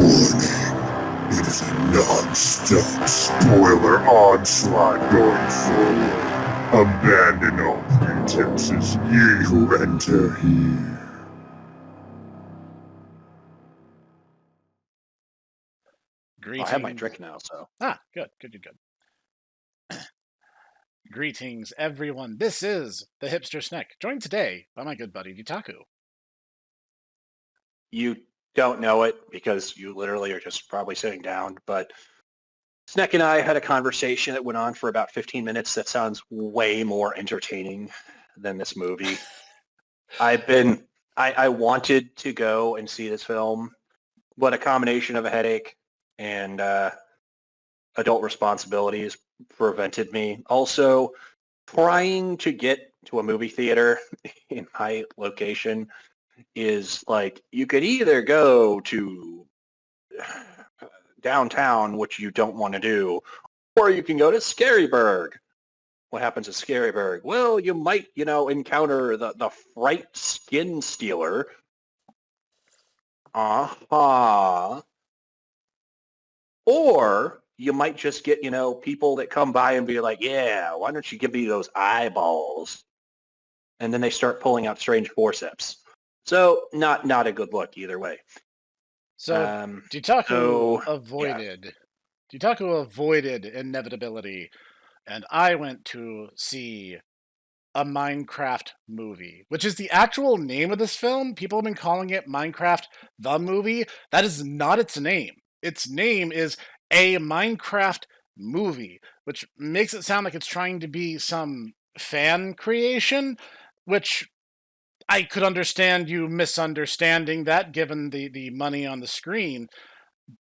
It is a non-stop spoiler onslaught going forward. Abandon all pretenses, ye who enter here. Greetings. I have my drink now, so. Good. Greetings, everyone. This is the Hipster Snek, joined today by my good buddy Ditaku. You don't know it because you literally are just probably sitting down, but Snek and I had a conversation that went on for about 15 minutes that sounds way more entertaining than this movie. I wanted to go and see this film, but a combination of a headache and adult responsibilities prevented me. Also, trying to get to a movie theater in my location is like, you could either go to downtown, which you don't want to do, or you can go to Scaryburg. What happens at Scaryburg? Well, you might, encounter the Fright Skin Stealer. Or you might just get, people that come by and be like, yeah, why don't you give me those eyeballs? And then they start pulling out strange forceps. So not a good look either way. So Ditaku avoided inevitability, and I went to see a Minecraft movie, which is the actual name of this film. People have been calling it Minecraft the Movie. That is not its name. Its name is a Minecraft movie, which makes it sound like it's trying to be some fan creation, which I could understand you misunderstanding that given the money on the screen,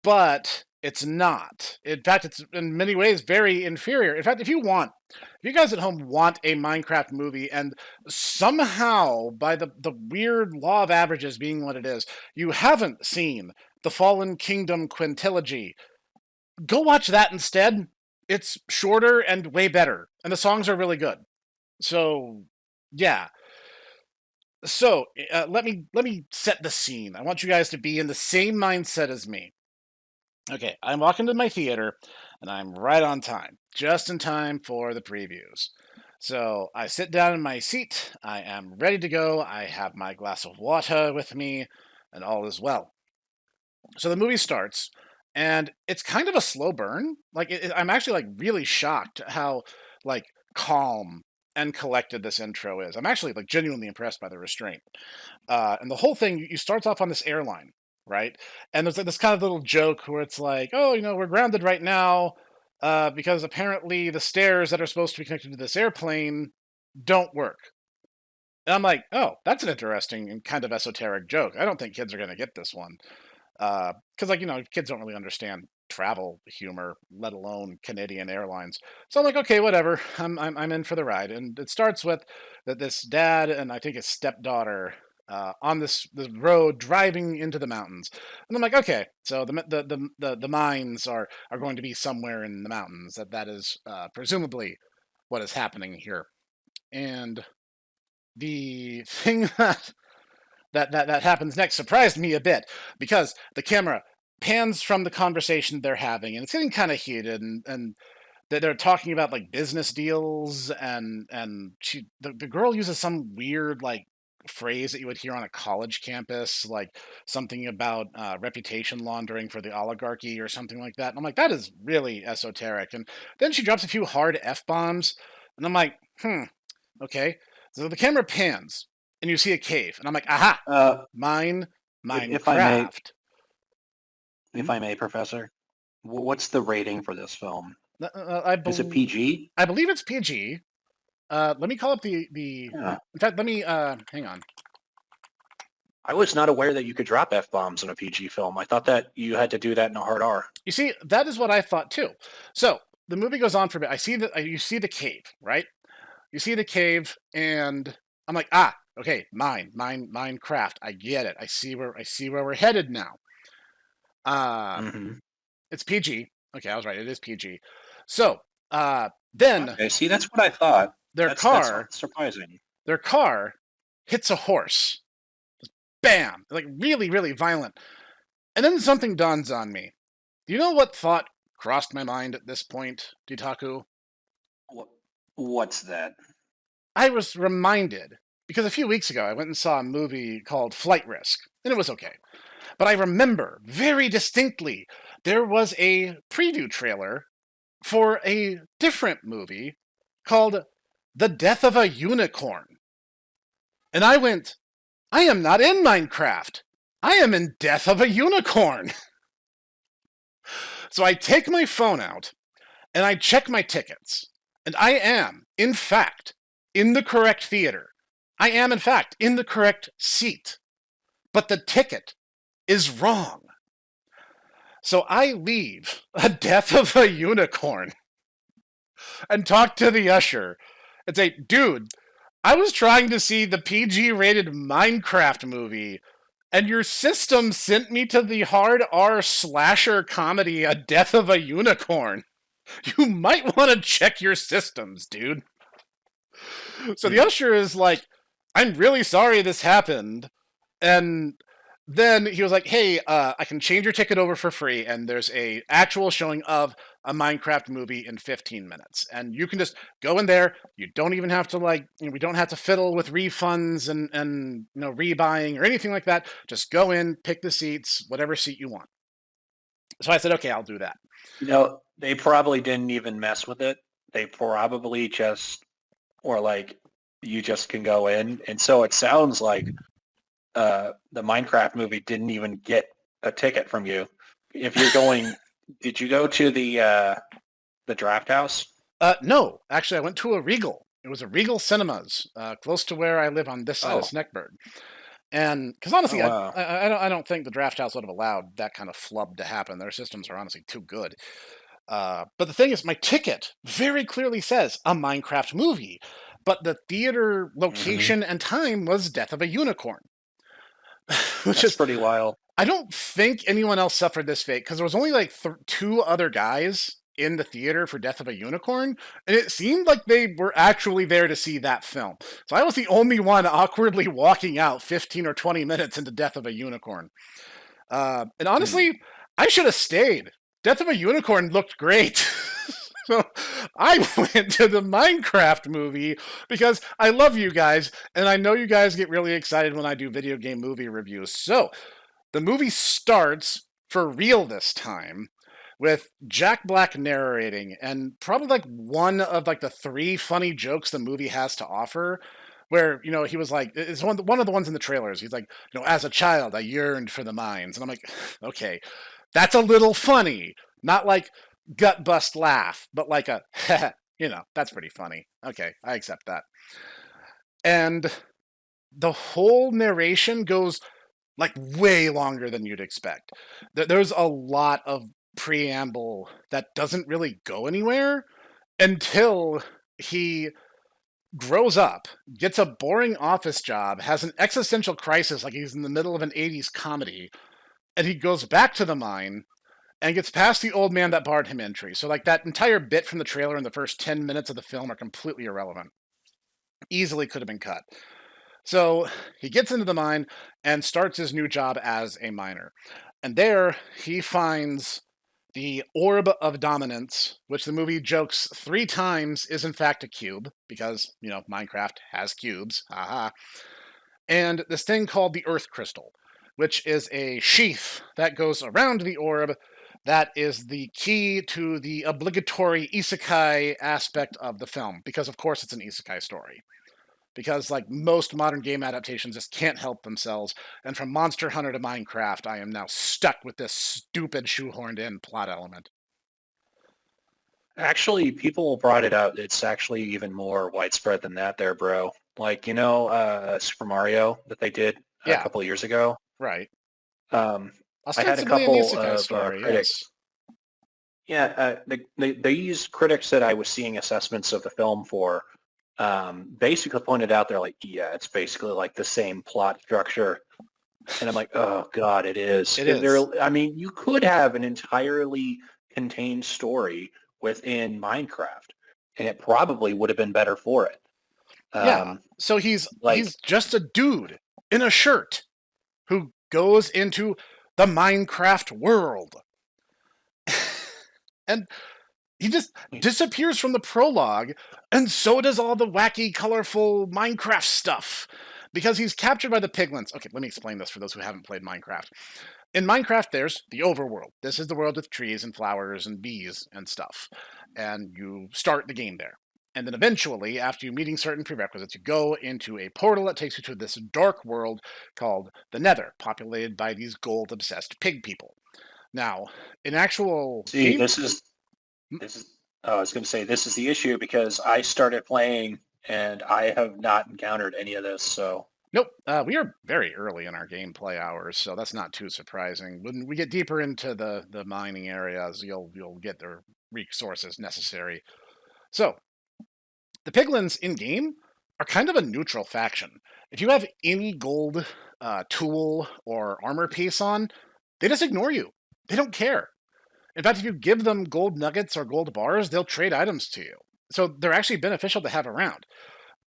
but it's not. In fact, it's in many ways very inferior. In fact, if you guys at home want a Minecraft movie, and somehow, by the weird law of averages being what it is, you haven't seen the Fallen Kingdom quintilogy, go watch that instead. It's shorter and way better, and the songs are really good. So, yeah. So, let me set the scene. I want you guys to be in the same mindset as me. Okay, I'm walking to my theater, and I'm right on time, just in time for the previews. So I sit down in my seat, I am ready to go, I have my glass of water with me, and all is well. So the movie starts, and it's kind of a slow burn. I'm actually really shocked how calm and collected this intro is. I'm actually genuinely impressed by the restraint. And the whole thing, you starts off on this airline, right? And there's this kind of little joke where it's like, oh, we're grounded right now because apparently the stairs that are supposed to be connected to this airplane don't work. And I'm like, oh, that's an interesting and kind of esoteric joke. I don't think kids are going to get this one. Because, kids don't really understand travel humor, let alone Canadian Airlines. So I'm like, okay, whatever. I'm in for the ride. And it starts with this dad and I think his stepdaughter on this road driving into the mountains. And I'm like, okay, so the mines are going to be somewhere in the mountains. That is presumably what is happening here. And the thing that happens next surprised me a bit because the camera pans from the conversation they're having and it's getting kind of heated and they're talking about business deals and the girl uses some weird phrase that you would hear on a college campus, like something about reputation laundering for the oligarchy or something like that. And I'm like, that is really esoteric. And then she drops a few hard F-bombs and I'm like, okay. So the camera pans and you see a cave, and I'm like, aha, Minecraft. If I may, Professor, what's the rating for this film? Is it PG? I believe it's PG. Let me call up the. Yeah. In fact, let me hang on. I was not aware that you could drop F-bombs in a PG film. I thought that you had to do that in a hard R. You see, that is what I thought too. So the movie goes on for a bit. You see the cave, right? You see the cave, and I'm like, okay, Minecraft. I get it. I see where we're headed now. It's PG. Okay, I was right. It is PG. So then, okay, see, that's what I thought. That's surprising. Their car hits a horse. Bam! Really, really violent. And then something dawns on me. Do you know what thought crossed my mind at this point, Ditaku? What's that? I was reminded, because a few weeks ago I went and saw a movie called Flight Risk, and it was okay. But I remember very distinctly there was a preview trailer for a different movie called The Death of a Unicorn. And I went, I am not in Minecraft. I am in Death of a Unicorn. So I take my phone out and I check my tickets. And I am, in fact, in the correct theater. I am, in fact, in the correct seat. But the ticket is wrong. So I leave A Death of a Unicorn and talk to the usher and say, dude, I was trying to see the PG-rated Minecraft movie, and your system sent me to the hard R slasher comedy A Death of a Unicorn. You might want to check your systems, dude. So the usher is like, I'm really sorry this happened. And then he was like, hey, I can change your ticket over for free, and there's a actual showing of a Minecraft movie in 15 minutes. And you can just go in there. You don't even have to we don't have to fiddle with refunds and rebuying or anything like that. Just go in, pick the seats, whatever seat you want. So I said, okay, I'll do that. They probably didn't even mess with it. They probably just, or like, you just can go in. And so it sounds like the Minecraft movie didn't even get a ticket from you. If you're going, did you go to the Draft House? No, actually, I went to a Regal. It was a Regal Cinemas, close to where I live on this side of Snekberg. And because honestly, wow. I don't think the Draft House would have allowed that kind of flub to happen. Their systems are honestly too good. But the thing is, my ticket very clearly says a Minecraft movie, but the theater location and time was Death of a Unicorn. Which is pretty wild. I don't think anyone else suffered this fate because there was only like two other guys in the theater for Death of a Unicorn, and it seemed like they were actually there to see that film. So I was the only one awkwardly walking out 15 or 20 minutes into Death of a Unicorn. And honestly, I should have stayed. Death of a Unicorn looked great. So I went to the Minecraft movie because I love you guys, and I know you guys get really excited when I do video game movie reviews. So the movie starts for real this time with Jack Black narrating, and probably like one of like the three funny jokes the movie has to offer. Where he was like, it's one of the ones in the trailers. He's like, as a child, I yearned for the mines, and I'm like, okay, that's a little funny, not like gut bust laugh, but like a, that's pretty funny. Okay, I accept that. And the whole narration goes like way longer than you'd expect. There's a lot of preamble that doesn't really go anywhere until he grows up, gets a boring office job, has an existential crisis like he's in the middle of an 80s comedy, and he goes back to the mine and gets past the old man that barred him entry. So like that entire bit from the trailer in the first 10 minutes of the film are completely irrelevant. Easily could have been cut. So he gets into the mine and starts his new job as a miner. And there he finds the Orb of Dominance, which the movie jokes 3 times is in fact a cube, because, Minecraft has cubes. Haha. And this thing called the Earth Crystal, which is a sheath that goes around the orb that is the key to the obligatory isekai aspect of the film, because of course it's an isekai story. Because like most modern game adaptations just can't help themselves, and from Monster Hunter to Minecraft, I am now stuck with this stupid shoehorned in plot element. Actually, people brought it up. It's actually even more widespread than that there, bro. Like, Super Mario that they did a couple of years ago? Right. I had a couple of story, critics. Yes. Yeah, they used critics that I was seeing assessments of the film for basically pointed out they're like, yeah, it's basically like the same plot structure. And I'm like, oh, God, it is. It is. I mean, you could have an entirely contained story within Minecraft, and it probably would have been better for it. Yeah, so he's just a dude in a shirt who goes into the Minecraft world. And he just disappears from the prologue, and so does all the wacky, colorful Minecraft stuff. Because he's captured by the piglins. Okay, let me explain this for those who haven't played Minecraft. In Minecraft, there's the overworld. This is the world with trees and flowers and bees and stuff. And you start the game there. And then eventually, after you meeting certain prerequisites, you go into a portal that takes you to this dark world called the Nether, populated by these gold-obsessed pig people. Now, in actual game... this is. I was going to say this is the issue because I started playing and I have not encountered any of this. So nope, we are very early in our gameplay hours, so that's not too surprising. When we get deeper into the mining areas, you'll get the resources necessary. So the piglins in game are kind of a neutral faction. If you have any gold tool or armor piece on, they just ignore you. They don't care. In fact, if you give them gold nuggets or gold bars, they'll trade items to you. So they're actually beneficial to have around.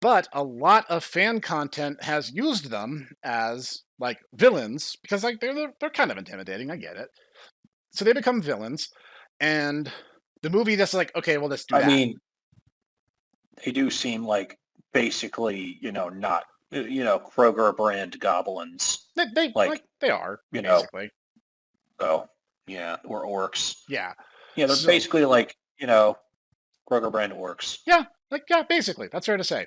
But a lot of fan content has used them as like villains because like they're kind of intimidating. I get it. So they become villains, and the movie just like, okay, well, let's do that. I mean, they do seem like basically, not Kroger brand goblins. They are basically. So yeah, or orcs. Yeah. Yeah, they're basically like, Kroger brand orcs. Yeah, basically. That's fair to say.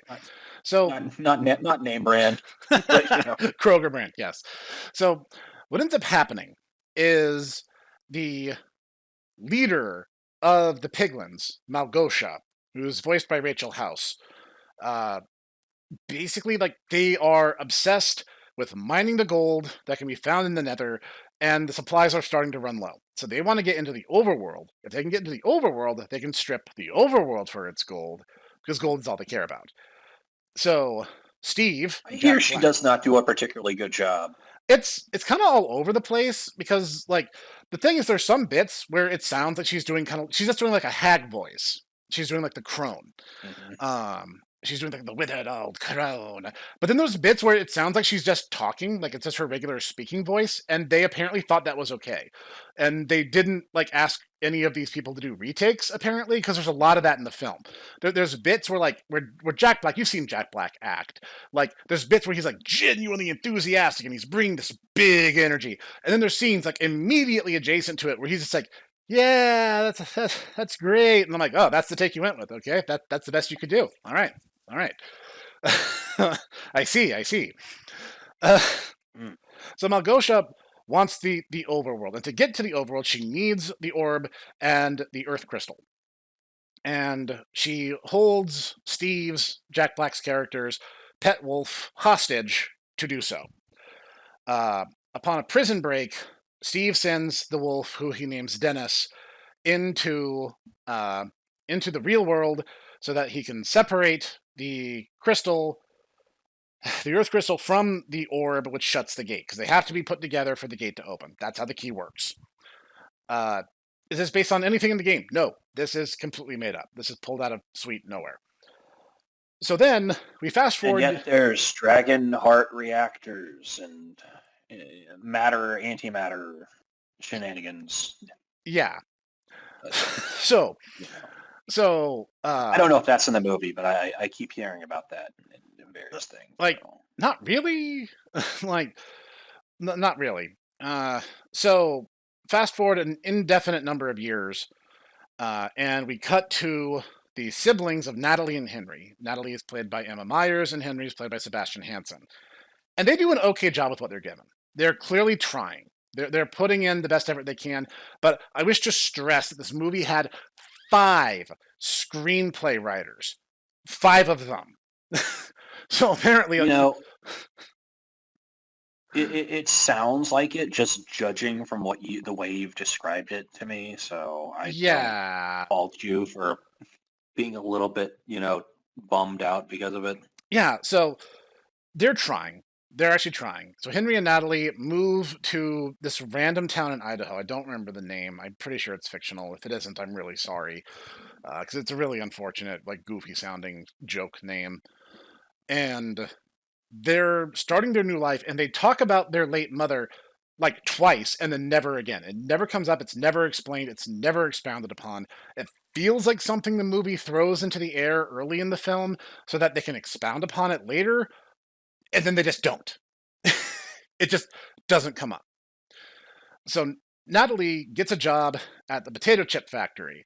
So not name brand, but, Kroger brand, yes. So what ends up happening is the leader of the piglins, Malgosha, who's voiced by Rachel House, basically like they are obsessed with mining the gold that can be found in the Nether, and the supplies are starting to run low. So they want to get into the overworld. If they can get into the overworld, they can strip the overworld for its gold, because gold is all they care about. So Steve, I hear she does not do a particularly good job. It's kind of all over the place because like the thing is there's some bits where it sounds like she's just doing like a hag voice. She's doing like the crone. Mm-hmm. She's doing like the withered old crone. But then there's bits where it sounds like she's just talking, like it's just her regular speaking voice, and they apparently thought that was okay. And they didn't like ask any of these people to do retakes, apparently, because there's a lot of that in the film. There's bits where Jack Black, you've seen Jack Black act. Like there's bits where he's like genuinely enthusiastic and he's bringing this big energy. And then there's scenes like immediately adjacent to it where he's just like, yeah, that's great. And I'm like, oh, that's the take you went with. Okay, that's the best you could do. All right. I see. So Malgosha wants the overworld, and to get to the overworld, she needs the orb and the earth crystal. And she holds Steve's, Jack Black's character's pet wolf hostage to do so. Upon a prison break, Steve sends the wolf, who he names Dennis, into the real world so that he can separate the earth crystal from the orb, which shuts the gate, because they have to be put together for the gate to open. That's how the key works. Is this based on anything in the game? No, this is completely made up. This is pulled out of sweet nowhere. So then we fast forward. And yet there's dragon heart reactors and matter, antimatter shenanigans. Yeah. So I don't know if that's in the movie, but I keep hearing about that in various things. Like, not really. Like, not really. So fast forward an indefinite number of years, and we cut to the siblings of Natalie and Henry. Natalie is played by Emma Myers, and Henry is played by Sebastian Hansen. And they do an okay job with what they're given. They're clearly trying. They're putting in the best effort they can. But I wish to stress that this movie had 5 screenplay writers. 5 of them. So apparently, it sounds like it, just judging from the way you've described it to me. So I don't fault you for being a little bit, bummed out because of it. Yeah. So they're trying. They're actually trying. So Henry and Natalie move to this random town in Idaho. I don't remember the name. I'm pretty sure it's fictional. If it isn't, I'm really sorry. Because it's a really unfortunate, like, goofy-sounding joke name. And they're starting their new life, and they talk about their late mother like twice and then never again. It never comes up. It's never explained. It's never expounded upon. It feels like something the movie throws into the air early in the film so that they can expound upon it later, and then they just don't. It just doesn't come up. So Natalie gets a job at the potato chip factory,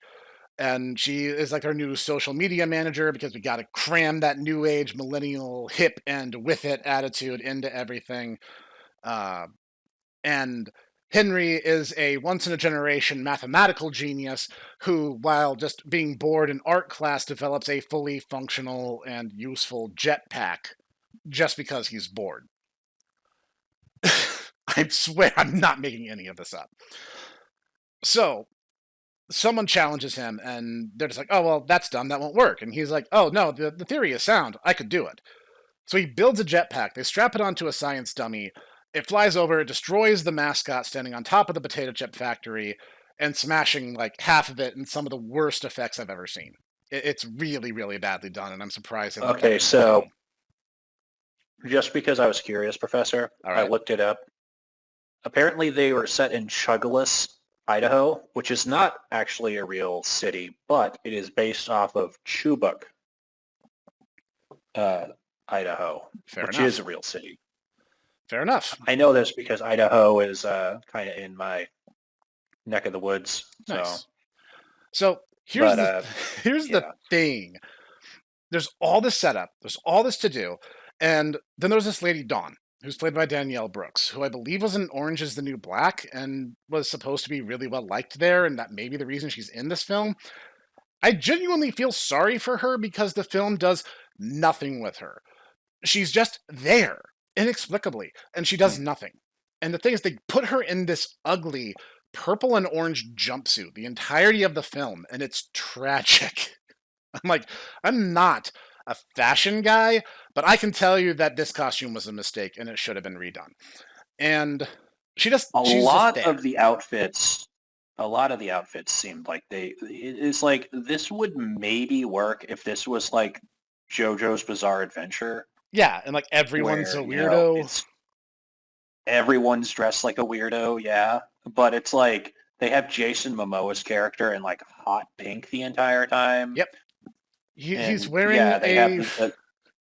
and she is like our new social media manager because we got to cram that new age millennial hip and with it attitude into everything. Uh, and Henry is a once in a generation mathematical genius who, while just being bored in art class, develops a fully functional and useful jetpack just because he's bored. I swear I'm not making any of this up. So someone challenges him and they're just like, oh, well, that's dumb. That won't work. And he's like, oh, no, the theory is sound. I could do it. So he builds a jetpack. They strap it onto a science dummy. It flies over, destroys the mascot standing on top of the potato chip factory, and smashing like half of it in some of the worst effects I've ever seen. It's really, really badly done, and I'm surprised. Okay, so just because I was curious, Professor, right. I looked it up. Apparently they were set in Chuggalis, Idaho, which is not actually a real city, but it is based off of Chubbuck, Idaho, which is a real city. Fair enough. I know this because Idaho is kind of in my neck of the woods. Nice. So here's the thing. There's all this setup. There's all this to do. And then there's this lady, Dawn, who's played by Danielle Brooks, who I believe was in Orange is the New Black and was supposed to be really well liked there, and that may be the reason she's in this film. I genuinely feel sorry for her because the film does nothing with her. She's just there, inexplicably, and she does nothing. And the thing is, they put her in this ugly purple and orange jumpsuit the entirety of the film, and it's tragic. I'm like, I'm not a fashion guy, but I can tell you that this costume was a mistake and it should have been redone. And she's a lot of the outfits seemed like it's like this would maybe work if this was like JoJo's Bizarre Adventure. Yeah, and like everyone's a weirdo. Everyone's dressed like a weirdo, yeah. But it's like they have Jason Momoa's character in like hot pink the entire time. Yep. He's wearing a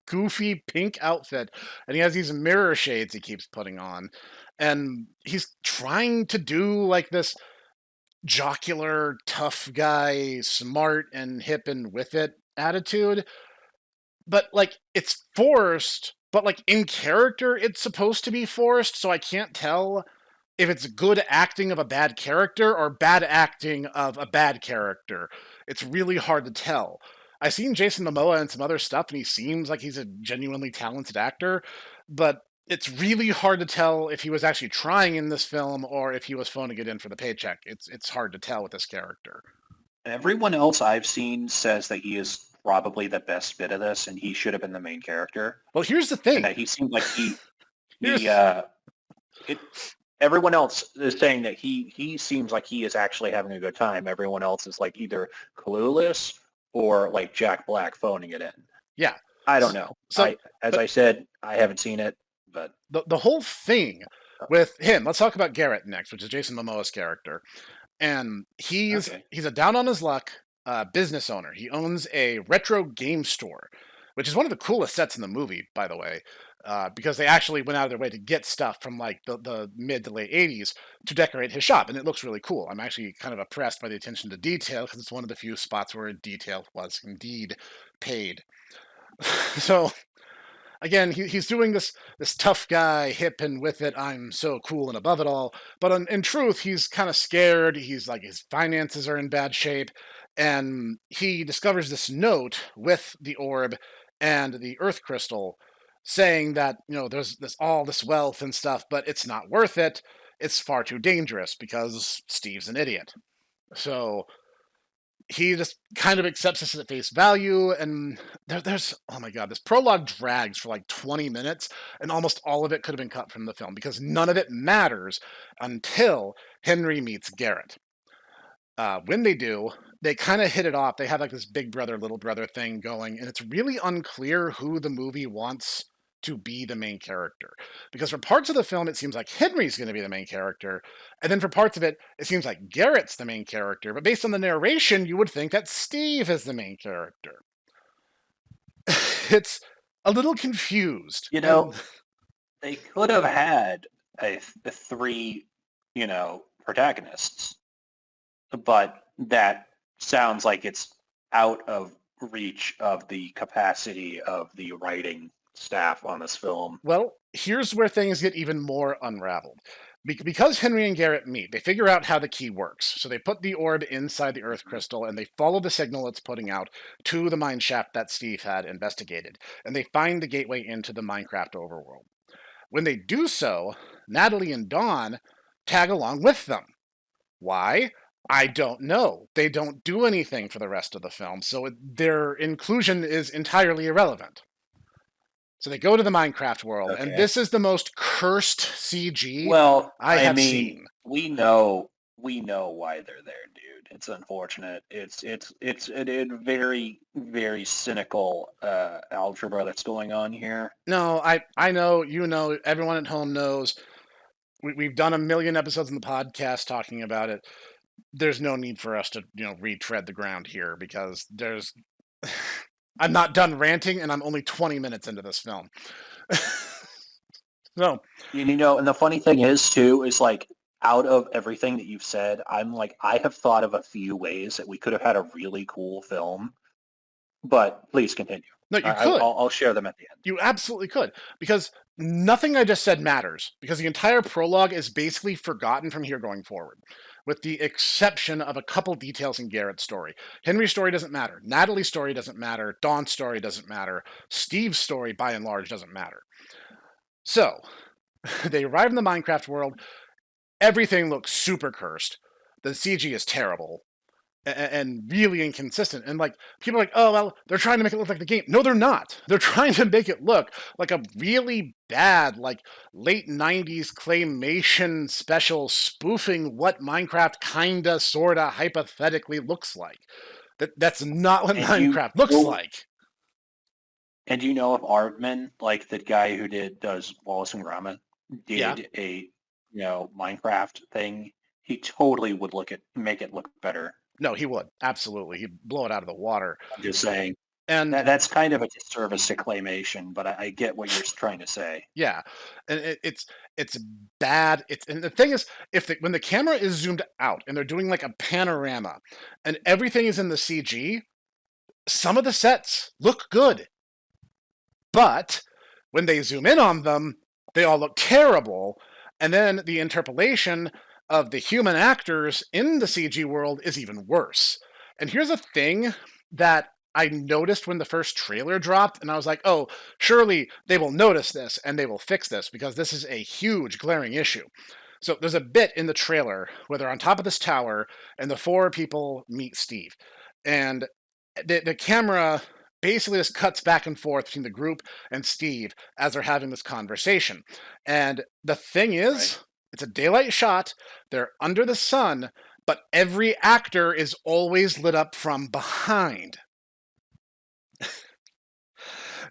goofy pink outfit, and he has these mirror shades he keeps putting on. And he's trying to do like this jocular, tough guy, smart and hip and with it attitude. But like it's forced, but like in character it's supposed to be forced, so I can't tell if it's good acting of a bad character or bad acting of a bad character. It's really hard to tell. I've seen Jason Momoa and some other stuff, and he seems like he's a genuinely talented actor, but it's really hard to tell if he was actually trying in this film or if he was phoning it in for the paycheck. It's hard to tell with this character. Everyone else I've seen says that he is probably the best fit of this, and he should have been the main character. Well, here's the thing. And that he seemed like everyone else is saying that he seems like he is actually having a good time. Everyone else is like either clueless or like Jack Black phoning it in. Yeah. I don't know. So, I said, I haven't seen it, but the whole thing with him, let's talk about Garrett next, which is Jason Momoa's character. And he's a down on his luck business owner. He owns a retro game store, which is one of the coolest sets in the movie, by the way, because they actually went out of their way to get stuff from like the mid to late 80s to decorate his shop, and it looks really cool. I'm actually kind of impressed by the attention to detail because it's one of the few spots where detail was indeed paid. So again, he's doing this tough guy, hip and with it, I'm so cool and above it all. But in truth, he's kind of scared. He's like, his finances are in bad shape. And he discovers this note with the orb and the earth crystal saying that, you know, there's all this wealth and stuff, but it's not worth it. It's far too dangerous because Steve's an idiot. So he just kind of accepts this at face value, and there's oh my god, this prologue drags for like 20 minutes, and almost all of it could have been cut from the film because none of it matters until Henry meets Garrett. When they do, they kind of hit it off. They have like this big brother, little brother thing going, and it's really unclear who the movie wants to be the main character. Because for parts of the film, it seems like Henry's going to be the main character. And then for parts of it, it seems like Garrett's the main character. But based on the narration, you would think that Steve is the main character. It's a little confused. They could have had a three, protagonists, but that sounds like it's out of reach of the capacity of the writing staff on this film. Well, here's where things get even more unraveled. Because Henry and Garrett meet, they figure out how the key works. So they put the orb inside the Earth crystal and they follow the signal it's putting out to the mine shaft that Steve had investigated. And they find the gateway into the Minecraft overworld. When they do so, Natalie and Dawn tag along with them. Why? I don't know. They don't do anything for the rest of the film, so their inclusion is entirely irrelevant. So they go to the Minecraft world, and this is the most cursed CG I have seen. We know why they're there, dude. It's unfortunate. It's a very, very cynical algebra that's going on here. No, I know, everyone at home knows. We've done a million episodes in the podcast talking about it. There's no need for us to, retread the ground here because I'm not done ranting and I'm only 20 minutes into this film. So, and the funny thing is too, is like out of everything that you've said, I'm like, I have thought of a few ways that we could have had a really cool film, but please continue. No, you could. I'll share them at the end. You absolutely could, because nothing I just said matters, because the entire prologue is basically forgotten from here going forward, with the exception of a couple details in Garrett's story. Henry's story doesn't matter. Natalie's story doesn't matter. Dawn's story doesn't matter. Steve's story, by and large, doesn't matter. So, they arrive in the Minecraft world. Everything looks super cursed. The CG is terrible. And really inconsistent. And people are like, oh, well, they're trying to make it look like the game. No, they're not. They're trying to make it look like a really bad, late 90s claymation special spoofing what Minecraft kinda, sorta, hypothetically looks like. That's not what Minecraft looks like. And do you know if Aardman, the guy who does Wallace and Gromit, did a Minecraft thing, he totally would make it look better. No, he would. Absolutely. He'd blow it out of the water. I'm just saying. And that's kind of a disservice to claymation, but I get what you're trying to say. Yeah. And it's bad. And the thing is, when the camera is zoomed out and they're doing a panorama and everything is in the CG, some of the sets look good. But when they zoom in on them, they all look terrible. And then the interpolation of the human actors in the CG world is even worse. And here's a thing that I noticed when the first trailer dropped, and I was like, oh, surely they will notice this and they will fix this because this is a huge glaring issue. So there's a bit in the trailer where they're on top of this tower and the four people meet Steve. And the camera basically just cuts back and forth between the group and Steve as they're having this conversation. And the thing is, it's a daylight shot, they're under the sun, but every actor is always lit up from behind.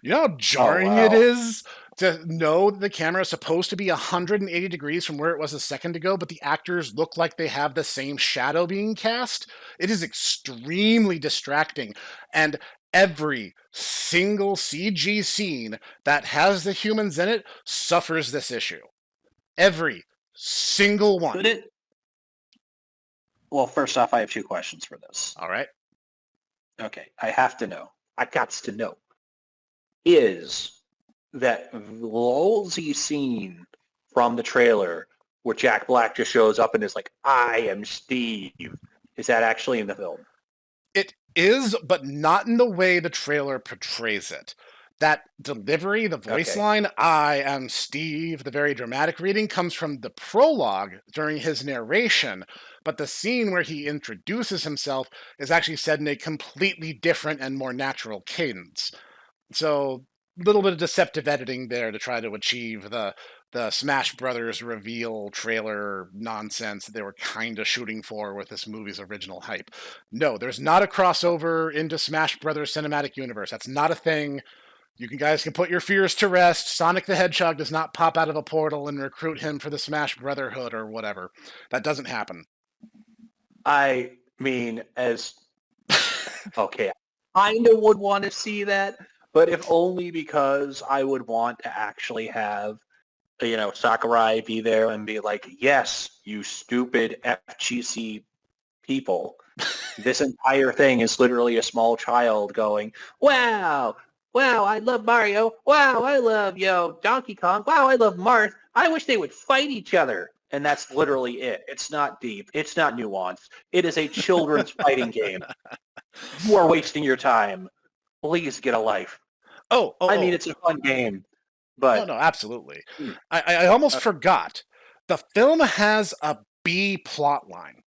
You know how jarring it is to know that the camera is supposed to be 180 degrees from where it was a second ago, but the actors look like they have the same shadow being cast? It is extremely distracting, and every single CG scene that has the humans in it suffers this issue. Every single one. Could it? Well, first off, I have two questions for this. All right. Okay, I have to know. I got to know. Is that lolsy scene from the trailer where Jack Black just shows up and is like, I am Steve, is that actually in the film? It is, but not in the way the trailer portrays it. That delivery, the voice line, I am Steve, the very dramatic reading, comes from the prologue during his narration, but the scene where he introduces himself is actually said in a completely different and more natural cadence. So, a little bit of deceptive editing there to try to achieve the Smash Brothers reveal trailer nonsense that they were kind of shooting for with this movie's original hype. No, there's not a crossover into Smash Brothers cinematic universe. That's not a thing. You guys can put your fears to rest. Sonic the Hedgehog does not pop out of a portal and recruit him for the Smash Brotherhood or whatever. That doesn't happen. I mean, okay, I kind of would want to see that, but if only because I would want to actually have, Sakurai be there and be like, yes, you stupid FGC people. This entire thing is literally a small child going, wow, I love Mario. Wow, I love, Donkey Kong. Wow, I love Marth. I wish they would fight each other. And that's literally it. It's not deep. It's not nuanced. It is a children's fighting game. You are wasting your time. Please get a life. I mean, it's a fun game, but... No, absolutely. I almost forgot. The film has a B plot line.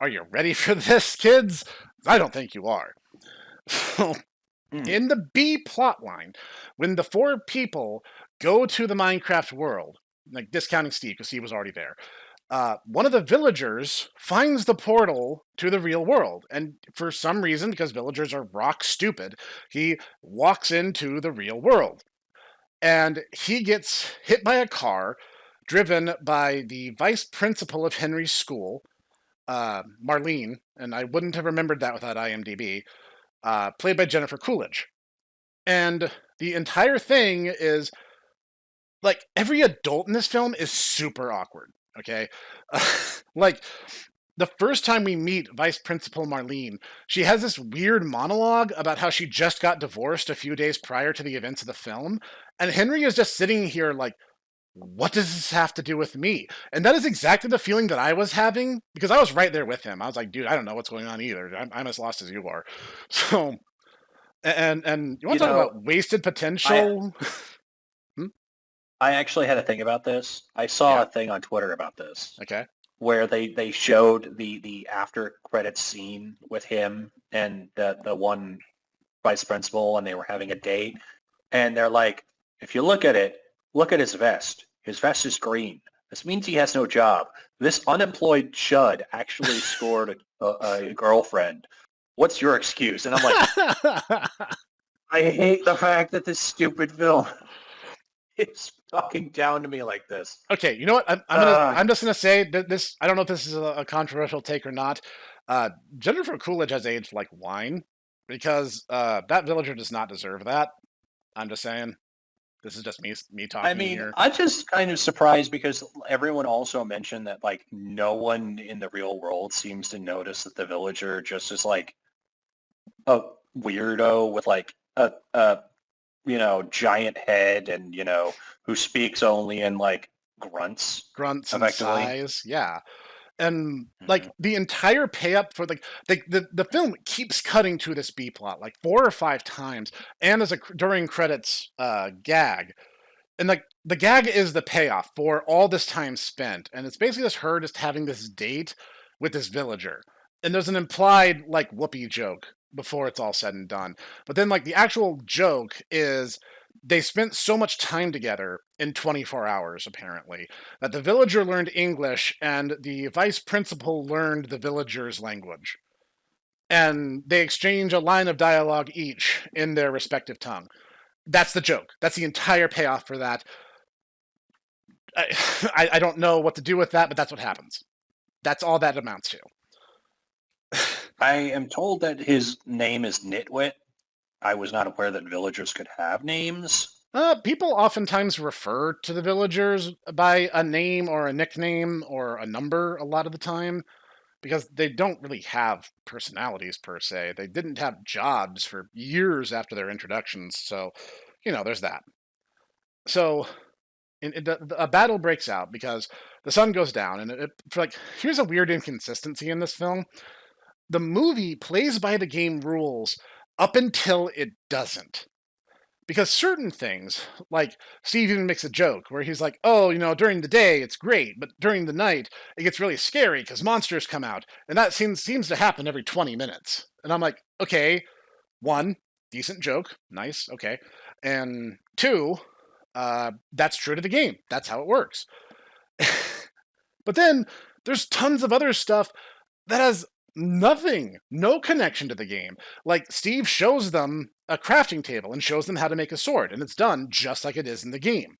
Are you ready for this, kids? I don't think you are. In the B plot line, when the four people go to the Minecraft world, like discounting Steve because Steve was already there, one of the villagers finds the portal to the real world. And for some reason, because villagers are rock stupid, he walks into the real world. And he gets hit by a car driven by the vice principal of Henry's school, Marlene, and I wouldn't have remembered that without IMDb, played by Jennifer Coolidge. And the entire thing is, like, every adult in this film is super awkward, okay? Like, the first time we meet Vice Principal Marlene, she has this weird monologue about how she just got divorced a few days prior to the events of the film, and Henry is just sitting here like, what does this have to do with me? And that is exactly the feeling that I was having, because I was right there with him. I was like, dude, I don't know what's going on either. I'm as lost as you are. So, and you want to talk about wasted potential? I actually had to think about this. I saw a thing on Twitter about this. Okay. Where they showed the after credits scene with him and the one vice principal, and they were having a date. And they're like, if you look at it, look at his vest. His vest is green. This means he has no job. This unemployed chud actually scored a girlfriend. What's your excuse? And I'm like, I hate the fact that this stupid film is talking down to me like this. Okay, you know what? I'm just gonna say that this. I don't know if this is a controversial take or not. Jennifer Coolidge has aged like wine because that villager does not deserve that. I'm just saying. This is just me talking. I mean, here. I'm just kind of surprised because everyone also mentioned that like no one in the real world seems to notice that the villager just is like a weirdo with like a giant head and who speaks only in like grunts and sighs. Yeah. And like the entire pay up for like the film keeps cutting to this B plot like 4 or 5 times, and as a during credits gag, and like the gag is the payoff for all this time spent, and it's basically just her just having this date with this villager, and there's an implied like whoopee joke before it's all said and done, but then like the actual joke is they spent so much time together in 24 hours, apparently, that the villager learned English and the vice principal learned the villager's language. And they exchange a line of dialogue each in their respective tongue. That's the joke. That's the entire payoff for that. I don't know what to do with that, but that's what happens. That's all that amounts to. I am told that his name is Nitwit. I was not aware that villagers could have names. People oftentimes refer to the villagers by a name or a nickname or a number a lot of the time because they don't really have personalities per se. They didn't have jobs for years after their introductions, so, there's that. So, a battle breaks out because the sun goes down, and here's a weird inconsistency in this film. The movie plays by the game rules up until it doesn't. Because certain things, like Steve even makes a joke where he's like, oh, during the day it's great, but during the night it gets really scary because monsters come out. And that seems to happen every 20 minutes. And I'm like, okay, 1, decent joke, nice, okay. And 2, that's true to the game. That's how it works. But then there's tons of other stuff that has Nothing. No connection to the game. Like, Steve shows them a crafting table and shows them how to make a sword, and it's done just like it is in the game.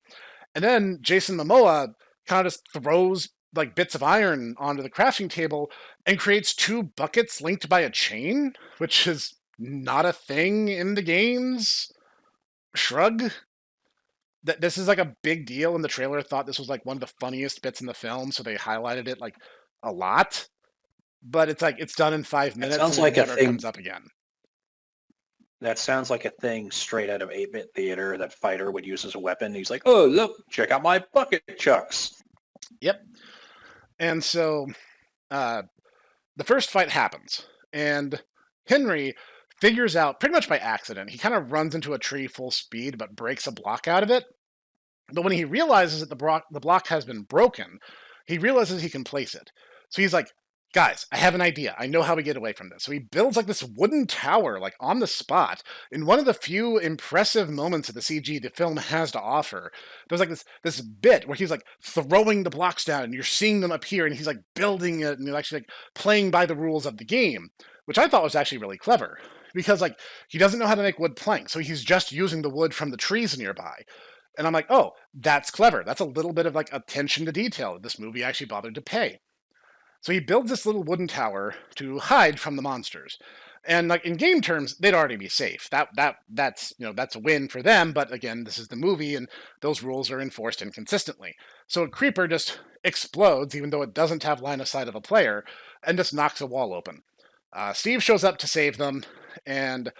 And then Jason Momoa kind of just throws like bits of iron onto the crafting table and creates two buckets linked by a chain, which is not a thing in the games. Shrug. That this is like a big deal, and the trailer thought this was like one of the funniest bits in the film, so they highlighted it like a lot. But it's like it's done in 5 minutes sounds and like it a never thing- comes up again. That sounds like a thing straight out of 8-bit theater that fighter would use as a weapon. He's like, oh, look, check out my bucket chucks. Yep. And so the first fight happens, and Henry figures out pretty much by accident. He kind of runs into a tree full speed, but breaks a block out of it. But when he realizes that the block has been broken, he realizes he can place it. So he's like, guys, I have an idea. I know how we get away from this. So he builds like this wooden tower, like on the spot, in one of the few impressive moments of the CG the film has to offer. There's like this bit where he's like throwing the blocks down, and you're seeing them appear, and he's like building it, and you're actually like playing by the rules of the game, which I thought was actually really clever. Because like he doesn't know how to make wood planks, so he's just using the wood from the trees nearby. And I'm like, oh, that's clever. That's a little bit of like attention to detail that this movie actually bothered to pay. So he builds this little wooden tower to hide from the monsters. And like in game terms, they'd already be safe. That's that's a win for them, but again, this is the movie and those rules are enforced inconsistently. So a creeper just explodes, even though it doesn't have line of sight of a player, and just knocks a wall open. Steve shows up to save them, and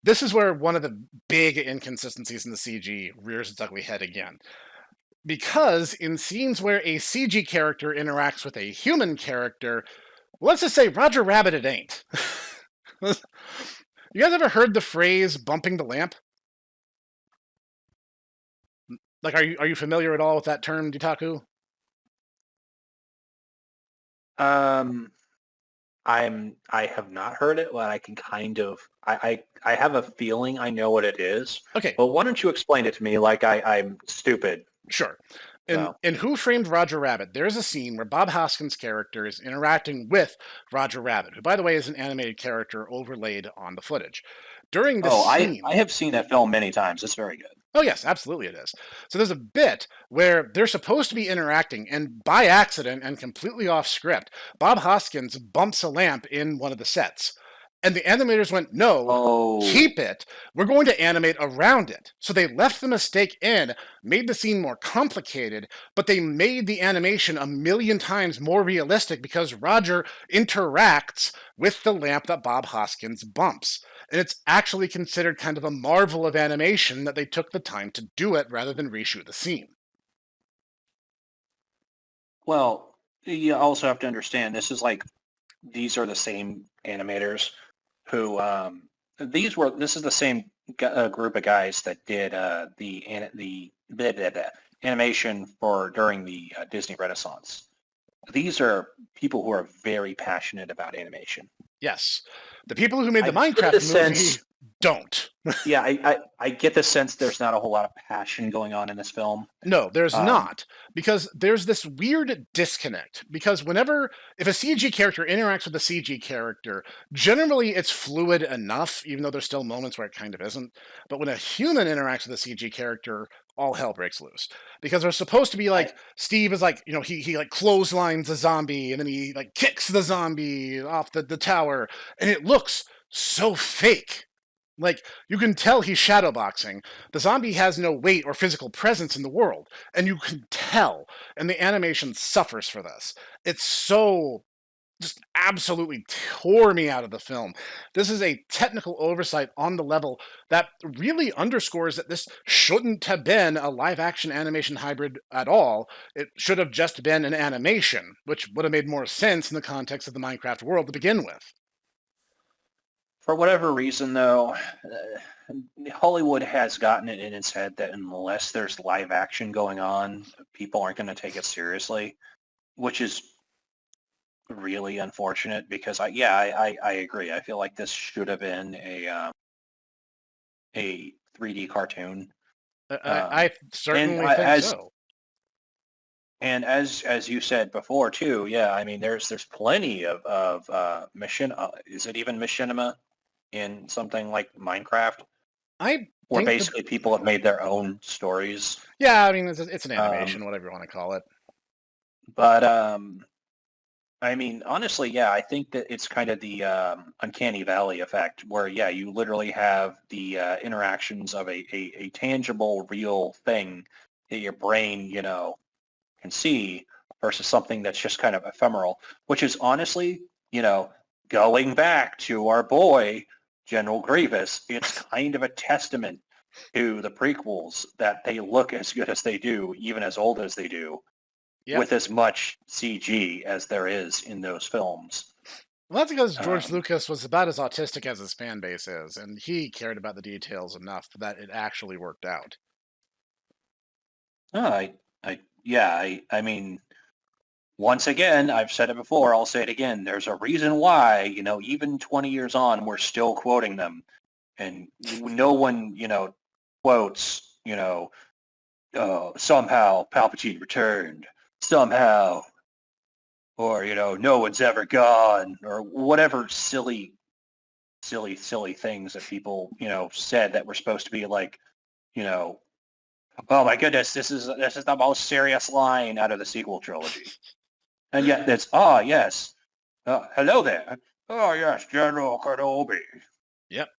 this is where one of the big inconsistencies in the CG rears its ugly head again. Because in scenes where a CG character interacts with a human character, let's just say Roger Rabbit it ain't. You guys ever heard the phrase bumping the lamp? Like, are you familiar at all with that term, Ditaku? I have not heard it, but I can kind of I have a feeling I know what it is. Okay, But why don't you explain it to me like I'm stupid? sure. So. In Who Framed Roger Rabbit, there's a scene where Bob Hoskins' character is interacting with Roger Rabbit, who, by the way, is an animated character overlaid on the footage. During this scene, I have seen that film many times. It's very good. oh, yes, absolutely it is. So there's a bit where they're supposed to be interacting, and by accident and completely off script, Bob Hoskins bumps a lamp in one of the sets. And the animators went, no, keep it. We're going to animate around it. So they left the mistake in, made the scene more complicated, but they made the animation a million times more realistic because Roger interacts with the lamp that Bob Hoskins bumps. And it's actually considered kind of a marvel of animation that they took the time to do it rather than reshoot the scene. Well, you also have to understand this is like these are the same animators who this is the same group of guys that did the animation for during the Disney Renaissance. These are people who are very passionate about animation. Yes. The people who made the I get Minecraft the movie sense- don't. Yeah, I get the sense there's not a whole lot of passion going on in this film. No, there's not. Because there's this weird disconnect. Because if a CG character interacts with a CG character, generally it's fluid enough, even though there's still moments where it kind of isn't. But when a human interacts with a CG character, all hell breaks loose. Because they're supposed to be like, Steve is like, he like clotheslines a zombie, and then he like kicks the zombie off the tower, and it looks so fake. Like, you can tell he's shadowboxing. The zombie has no weight or physical presence in the world, and you can tell, and the animation suffers for this. It's so just absolutely tore me out of the film. This is a technical oversight on the level that really underscores that this shouldn't have been a live-action animation hybrid at all. It should have just been an animation, which would have made more sense in the context of the Minecraft world to begin with. For whatever reason, though, Hollywood has gotten it in its head that unless there's live action going on, people aren't going to take it seriously, which is really unfortunate because I agree. I feel like this should have been a 3D cartoon. I certainly think so. And as you said before too, yeah, I mean, there's plenty of is it even machinima in something like Minecraft, I where think that, basically people have made their own stories. yeah, I mean, it's an Um, animation, whatever you want to call it. but I mean, honestly, yeah, I think that it's kind of the uncanny valley effect, where yeah, you literally have the interactions of a tangible, real thing that your brain, can see versus something that's just kind of ephemeral, which is honestly, going back to our boy, General Grievous, it's kind of a testament to the prequels that they look as good as they do, even as old as they do, Yep. with as much CG as there is in those films. Well, that's because George Um, Lucas was about as autistic as his fan base is, and he cared about the details enough that it actually worked out. I, I mean, once again, I've said it before, I'll say it again. There's a reason why, even 20 years on, we're still quoting them. And no one, quotes, somehow Palpatine returned, somehow, or, no one's ever gone, or whatever silly things that people, said that were supposed to be like, you know, oh my goodness, this is the most serious line out of the sequel trilogy. And yet it's, yes, hello there. Oh yes, General Kenobi. Yep. Or,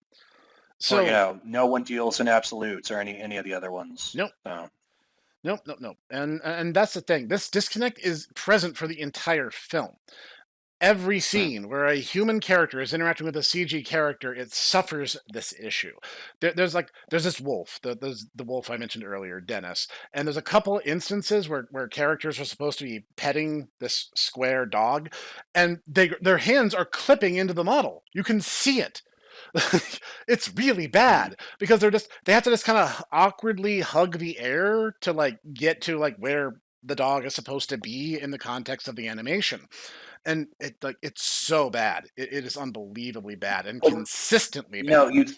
So, no one deals in absolutes or any of the other ones. nope, So, nope. And that's the thing. This disconnect is present for the entire film. Every mm, scene where a human character is interacting with a CG character, it suffers this issue. There's this wolf, there's the wolf I mentioned earlier, Dennis, and there's a couple instances where characters are supposed to be petting this square dog, and their hands are clipping into the model. You can see it. It's really mm. bad because they have to just kind of awkwardly hug the air to like get to like where the dog is supposed to be in the context of the animation, and it's so bad. It is unbelievably bad and Well, consistently you know, bad.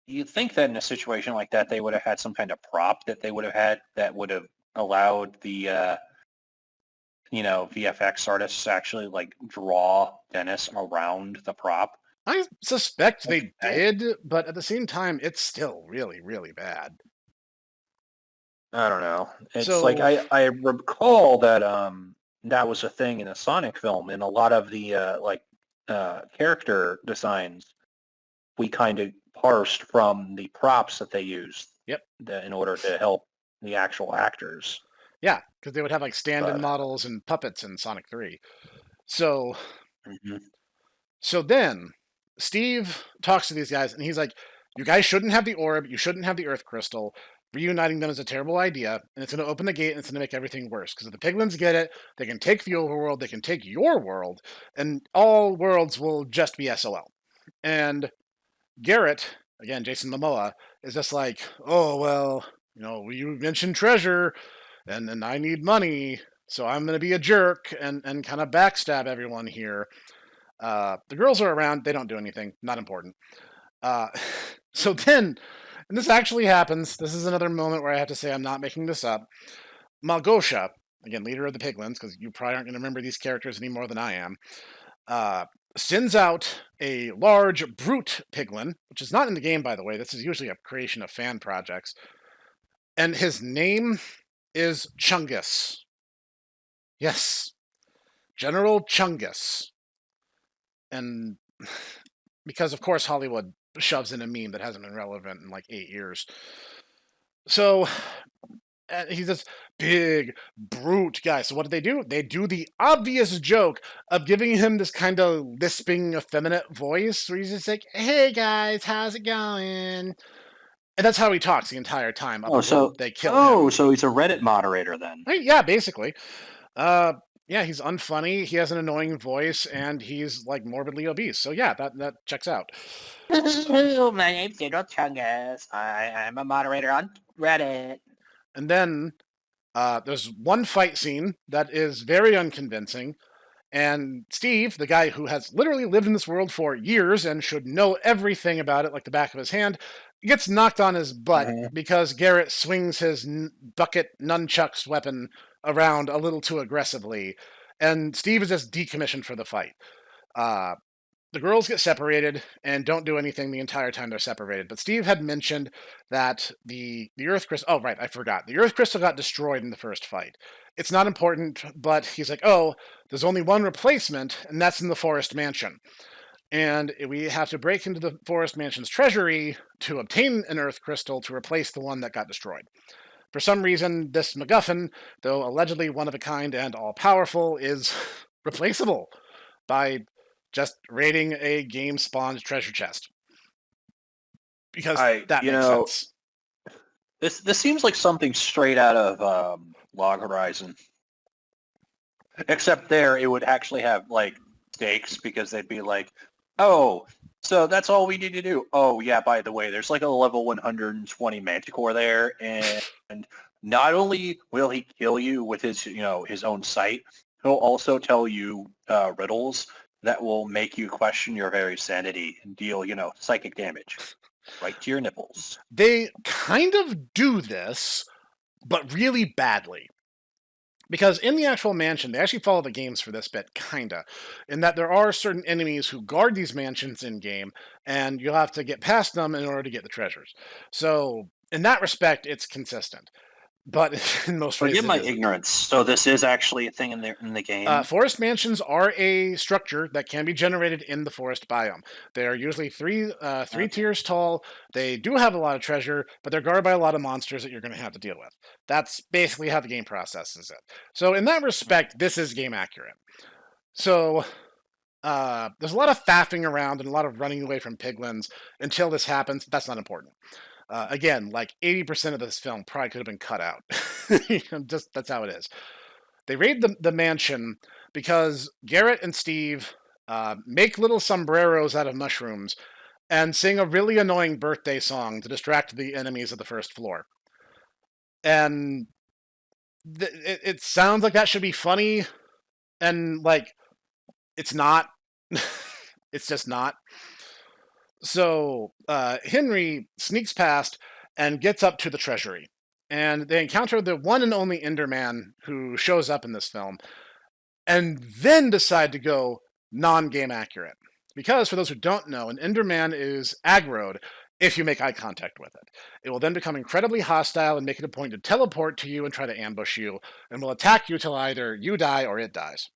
you'd think that in a situation like that they would have had some kind of prop that they would have had that would have allowed the VFX artists to actually like draw Dennis around the prop. I suspect Like, they did, but at the same time, it's still really, really bad. I don't know. It's like So I recall that that was a thing in a Sonic film, and a lot of the character designs we kind of parsed from the props that they used yep, in order to help the actual actors. yeah, because they would have like stand-in But models and puppets in Sonic 3. So mhm. so then Steve talks to these guys and he's like, "You guys shouldn't have the orb. You shouldn't have the Earth crystal. Reuniting them is a terrible idea, and it's going to open the gate and it's going to make everything worse. Because if the piglins get it, they can take the overworld, they can take your world, and all worlds will just be SOL." And Garrett, again, Jason Momoa, is just like, "Oh, well, you mentioned treasure, and I need money, so I'm going to be a jerk and kind of backstab everyone here." The girls are around, they don't do anything, not important. Uh, so then, and this actually happens, this is another moment where I have to say I'm not making this up. Malgosha, again, leader of the piglins, because you probably aren't going to remember these characters any more than I am, uh, sends out a large brute piglin, which is not in the game, by the way. This is usually a creation of fan projects. And his name is Chungus. Yes, General Chungus. And because, of course, Hollywood shoves in a meme that hasn't been relevant in like 8 years. So he's this big brute guy. So what do? They do the obvious joke of giving him this kind of lisping, effeminate voice where he's just like, "Hey guys, how's it going?" And that's how he talks the entire time up Oh, until so they kill him. so he's a Reddit moderator then. Right, yeah, basically. Uh, yeah, he's unfunny. He has an annoying voice, and he's like morbidly obese. So yeah, that checks out. Hello, my name's General Chungus. I'm a moderator on Reddit. And then there's one fight scene that is very unconvincing. And Steve, the guy who has literally lived in this world for years and should know everything about it like the back of his hand, gets knocked on his butt Mhm. because Garrett swings his bucket nunchucks weapon around a little too aggressively, and Steve is just decommissioned for the fight. Uh, the girls get separated and don't do anything the entire time they're separated. But Steve had mentioned that the Earth crystal. Oh, right, I forgot. The Earth crystal got destroyed in the first fight. It's not important, but he's like, oh, there's only one replacement, and that's in the Forest Mansion. And we have to break into the Forest Mansion's treasury to obtain an Earth crystal to replace the one that got destroyed. For some reason, this MacGuffin, though allegedly one of a kind and all powerful, is replaceable by just raiding a game spawned treasure chest. Because that makes sense. This seems like something straight out of Log Horizon. Except there, it would actually have like stakes because they'd be like, oh, so that's all we need to do. Oh yeah, by the way, there's like a level 120 Manticore there, and not only will he kill you with his his own sight, he'll also tell you riddles that will make you question your very sanity and deal psychic damage right to your nipples. They kind of do this, but really badly. Because in the actual mansion, they actually follow the games for this bit, kinda, in that there are certain enemies who guard these mansions in game, and you'll have to get past them in order to get the treasures. So, in that respect, it's consistent. But in most ways, Forgive my ignorance. So this is actually a thing in the game. Forest mansions are a structure that can be generated in the forest biome. They are usually three tiers tall. They do have a lot of treasure, but they're guarded by a lot of monsters that you're going to have to deal with. That's basically how the game processes it. So in that respect, this is game accurate. So there's a lot of faffing around and a lot of running away from piglins until this happens. That's not important. Again, like 80% of this film probably could have been cut out. Just that's how it is. They raid the mansion because Garrett and Steve make little sombreros out of mushrooms and sing a really annoying birthday song to distract the enemies of the first floor. And it sounds like that should be funny, and like it's not. It's just not. So Henry sneaks past and gets up to the treasury. And they encounter the one and only Enderman who shows up in this film, and then decide to go non-game accurate. Because, for those who don't know, an Enderman is aggroed if you make eye contact with it. It will then become incredibly hostile and make it a point to teleport to you and try to ambush you, and will attack you till either you die or it dies.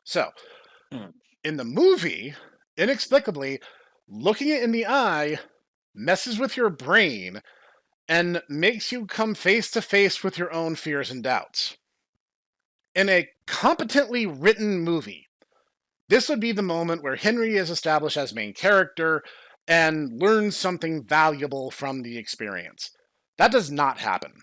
So, in the movie, inexplicably, looking it in the eye messes with your brain and makes you come face to face with your own fears and doubts. In a competently written movie, this would be the moment where Henry is established as main character and learns something valuable from the experience. That does not happen.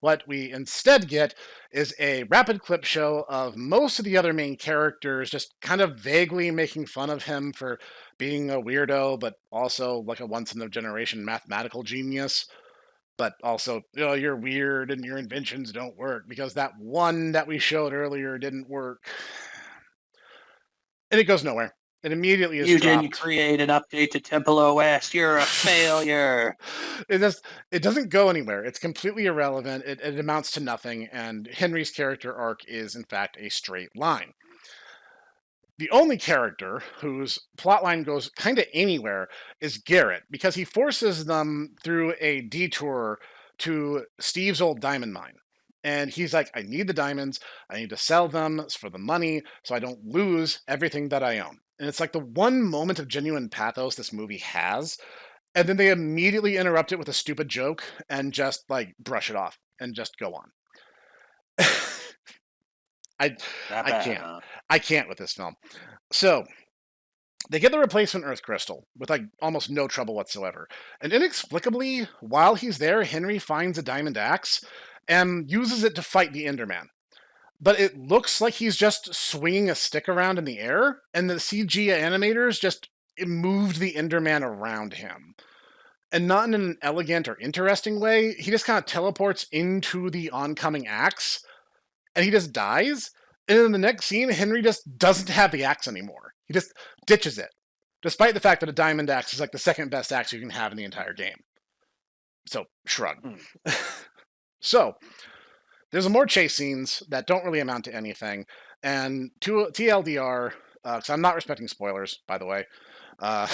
What we instead get is a rapid clip show of most of the other main characters just kind of vaguely making fun of him for being a weirdo, but also like a once-in-a-generation mathematical genius. But also, you're weird and your inventions don't work because that one that we showed earlier didn't work. And it goes nowhere. It immediately is You dropped. didn't create an update to Temple OS. You're a failure. It doesn't go anywhere. It's completely irrelevant. It amounts to nothing. And Henry's character arc is, in fact, a straight line. The only character whose plotline goes kind of anywhere is Garrett, because he forces them through a detour to Steve's old diamond mine. And he's like, I need the diamonds. I need to sell them for the money so I don't lose everything that I own. And it's like the one moment of genuine pathos this movie has. And then they immediately interrupt it with a stupid joke and just like brush it off and just go on. I can't. Huh? I can't with this film. So they get the replacement Earth Crystal with like almost no trouble whatsoever. And inexplicably, while he's there, Henry finds a diamond axe and uses it to fight the Enderman. But it looks like he's just swinging a stick around in the air, and the CG animators just moved the Enderman around him. And not in an elegant or interesting way. He just kind of teleports into the oncoming axe, and he just dies. And in the next scene, Henry just doesn't have the axe anymore. He just ditches it. despite the fact that a diamond axe is like the second best axe you can have in the entire game. So, shrug. So, there's more chase scenes that don't really amount to anything, and to TLDR, because I'm not respecting spoilers, by the way. I'll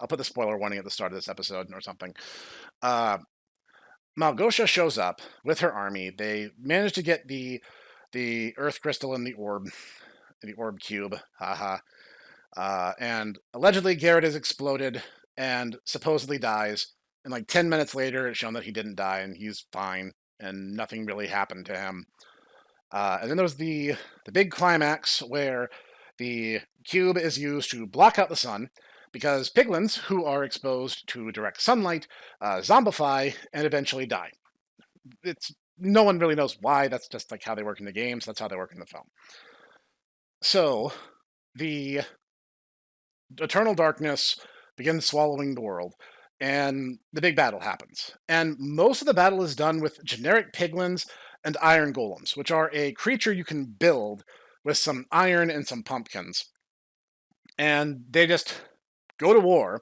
put the spoiler warning at the start of this episode or something. Malgosha shows up with her army. They manage to get the Earth crystal in the orb cube. Haha. And allegedly Garrett is exploded and supposedly dies. And like 10 minutes later, it's shown that he didn't die and he's fine and nothing really happened to him. And then there's the big climax where the cube is used to block out the sun because piglins who are exposed to direct sunlight zombify and eventually die. No one really knows why. That's just like how they work in the games. That's how they work in the film. So the eternal darkness begins swallowing the world, and the big battle happens. And most of the battle is done with generic piglins and iron golems, which are a creature you can build with some iron and some pumpkins. And they just go to war.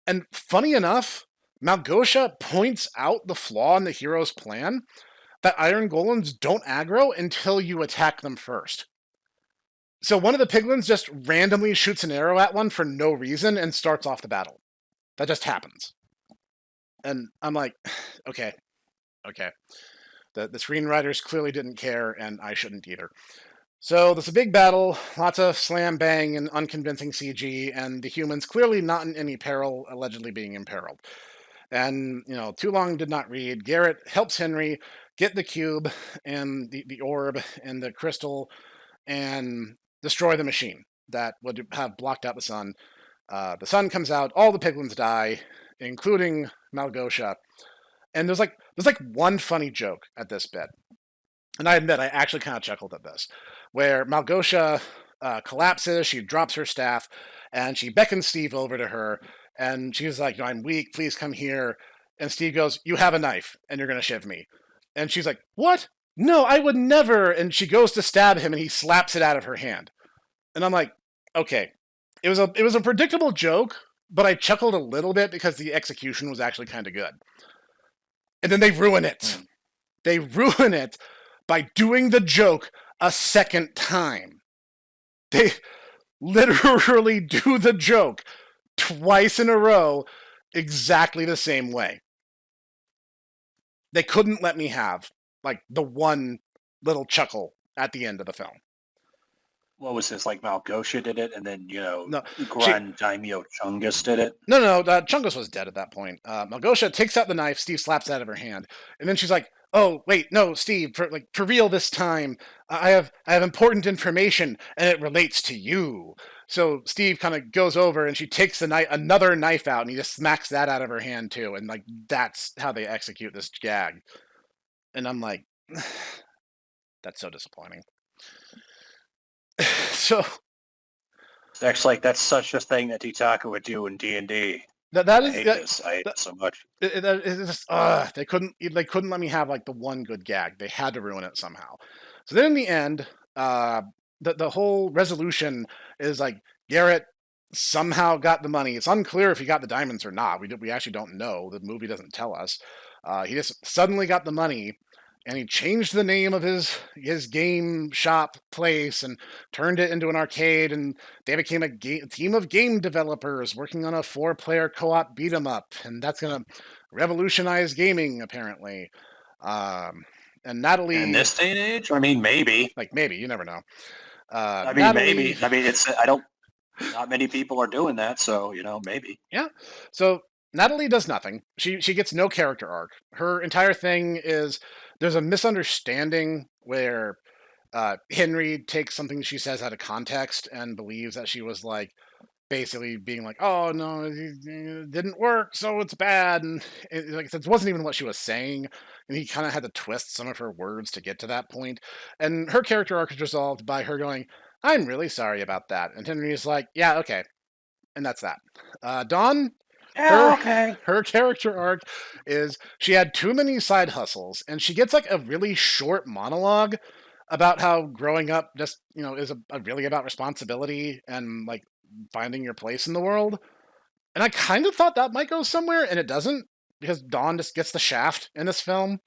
And funny enough, Malgosha points out the flaw in the hero's plan that iron golems don't aggro until you attack them first. So one of the piglins just randomly shoots an arrow at one for no reason and starts off the battle. That just happens. And I'm like, okay. The screenwriters clearly didn't care, and I shouldn't either. So there's a big battle, lots of slam bang and unconvincing CG, and the humans clearly not in any peril, allegedly being imperiled. And, too long did not read. Garrett helps Henry get the cube and the orb and the crystal and destroy the machine that would have blocked out the sun. The sun comes out, all the piglins die, including Malgosha. And there's like one funny joke at this bit. And I admit, I actually kind of chuckled at this, where Malgosha collapses, she drops her staff, and she beckons Steve over to her, and she's like, I'm weak, please come here. And Steve goes, you have a knife, and you're going to shiv me. And she's like, what? No, I would never. And she goes to stab him, and he slaps it out of her hand. And I'm like, okay. It was a predictable joke, but I chuckled a little bit because the execution was actually kind of good. And then they ruin it. They ruin it by doing the joke a second time. They literally do the joke twice in a row exactly the same way. They couldn't let me have like the one little chuckle at the end of the film. What was this, like Malgosha did it, and then, Grand Daimyo Chungus did it? No, Chungus was dead at that point. Malgosha takes out the knife, Steve slaps it out of her hand, and then she's like, oh, wait, no, Steve, for real this time, I have important information, and it relates to you. So Steve kind of goes over, and she takes another knife out, and he just smacks that out of her hand, too, and, that's how they execute this gag. And I'm like, that's so disappointing. So it's actually that's such a thing that Titaka would do in D&D. That is, I hate it so much. They couldn't let me have the one good gag. They had to ruin it somehow. So then in the end, the whole resolution is Garrett somehow got the money. It's unclear if he got the diamonds or not. We actually don't know. The movie doesn't tell us. He just suddenly got the money. And he changed the name of his game shop place and turned it into an arcade, and they became a team of game developers working on a 4-player co-op beat-em-up, and that's going to revolutionize gaming, apparently. And Natalie... In this day and age? I mean, maybe. Maybe, you never know. Maybe. I mean, not many people are doing that, so, maybe. Yeah. So Natalie does nothing. She gets no character arc. Her entire thing is... There's a misunderstanding where Henry takes something she says out of context and believes that she was basically being oh no, it didn't work, so it's bad, and it wasn't even what she was saying, and he kind of had to twist some of her words to get to that point. And her character arc is resolved by her going, "I'm really sorry about that," and Henry's like, "Yeah, okay," and that's that. Dawn. Her character arc is she had too many side hustles, and she gets a really short monologue about how growing up just is really about responsibility and finding your place in the world. And I kind of thought that might go somewhere, and it doesn't, because Dawn just gets the shaft in this film.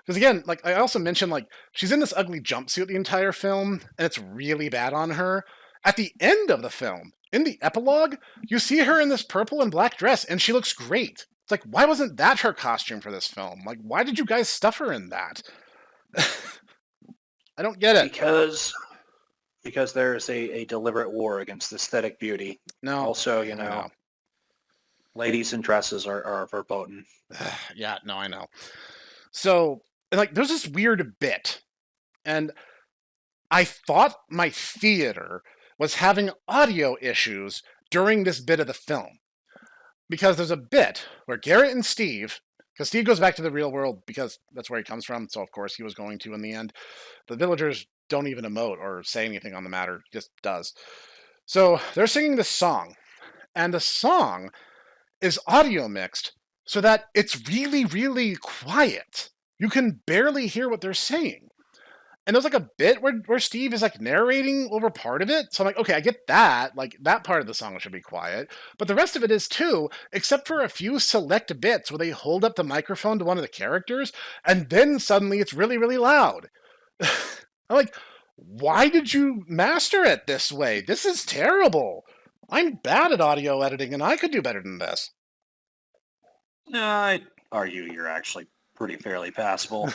Because again, like I also mentioned, like she's in this ugly jumpsuit the entire film, and it's really bad on her. At the end of the film, in the epilogue, you see her in this purple and black dress, and she looks great. It's like, why wasn't that her costume for this film? Like, why did you guys stuff her in that? I don't get it. Because there's a deliberate war against aesthetic beauty. No. Also, No. ladies in dresses are verboten. Yeah, no, I know. So, like, there's this weird bit, and I thought my theater was having audio issues during this bit of the film. Because there's a bit where Garrett and Steve, because Steve goes back to the real world because that's where he comes from, so of course he was going to in the end. The villagers don't even emote or say anything on the matter, just does. So they're singing this song, and the song is audio mixed so that it's really, really quiet. You can barely hear what they're saying. And there's like a bit where Steve is like narrating over part of it. So I'm like, okay, I get that. Like that part of the song should be quiet. But the rest of it is too, except for a few select bits where they hold up the microphone to one of the characters, and then suddenly it's really, really loud. I'm like, why did you master it this way? This is terrible. I'm bad at audio editing, and I could do better than this. No, I'd argue you're actually pretty fairly passable.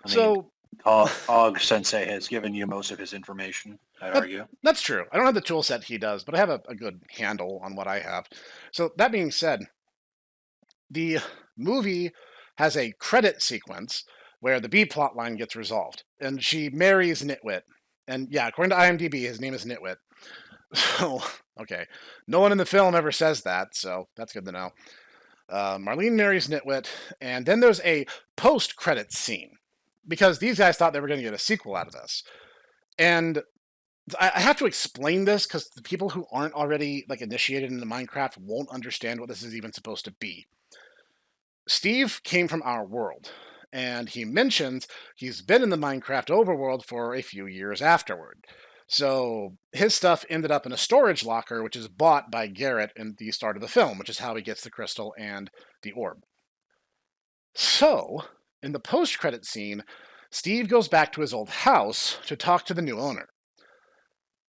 So Og Sensei has given you most of his information, I'd argue. That's true. I don't have the tool set he does, but I have a good handle on what I have. So that being said, the movie has a credit sequence where the B plot line gets resolved, and she marries Nitwit. And yeah, according to IMDb, his name is Nitwit. So, okay. No one in the film ever says that, so that's good to know. Marlene marries Nitwit, and then there's a post-credit scene, because these guys thought they were going to get a sequel out of this. And I have to explain this because the people who aren't already like initiated into Minecraft won't understand what this is even supposed to be. Steve came from our world, and he mentions he's been in the Minecraft overworld for a few years afterward. So his stuff ended up in a storage locker, which is bought by Garrett in the start of the film, which is how he gets the crystal and the orb. So, in the post-credit scene, Steve goes back to his old house to talk to the new owner.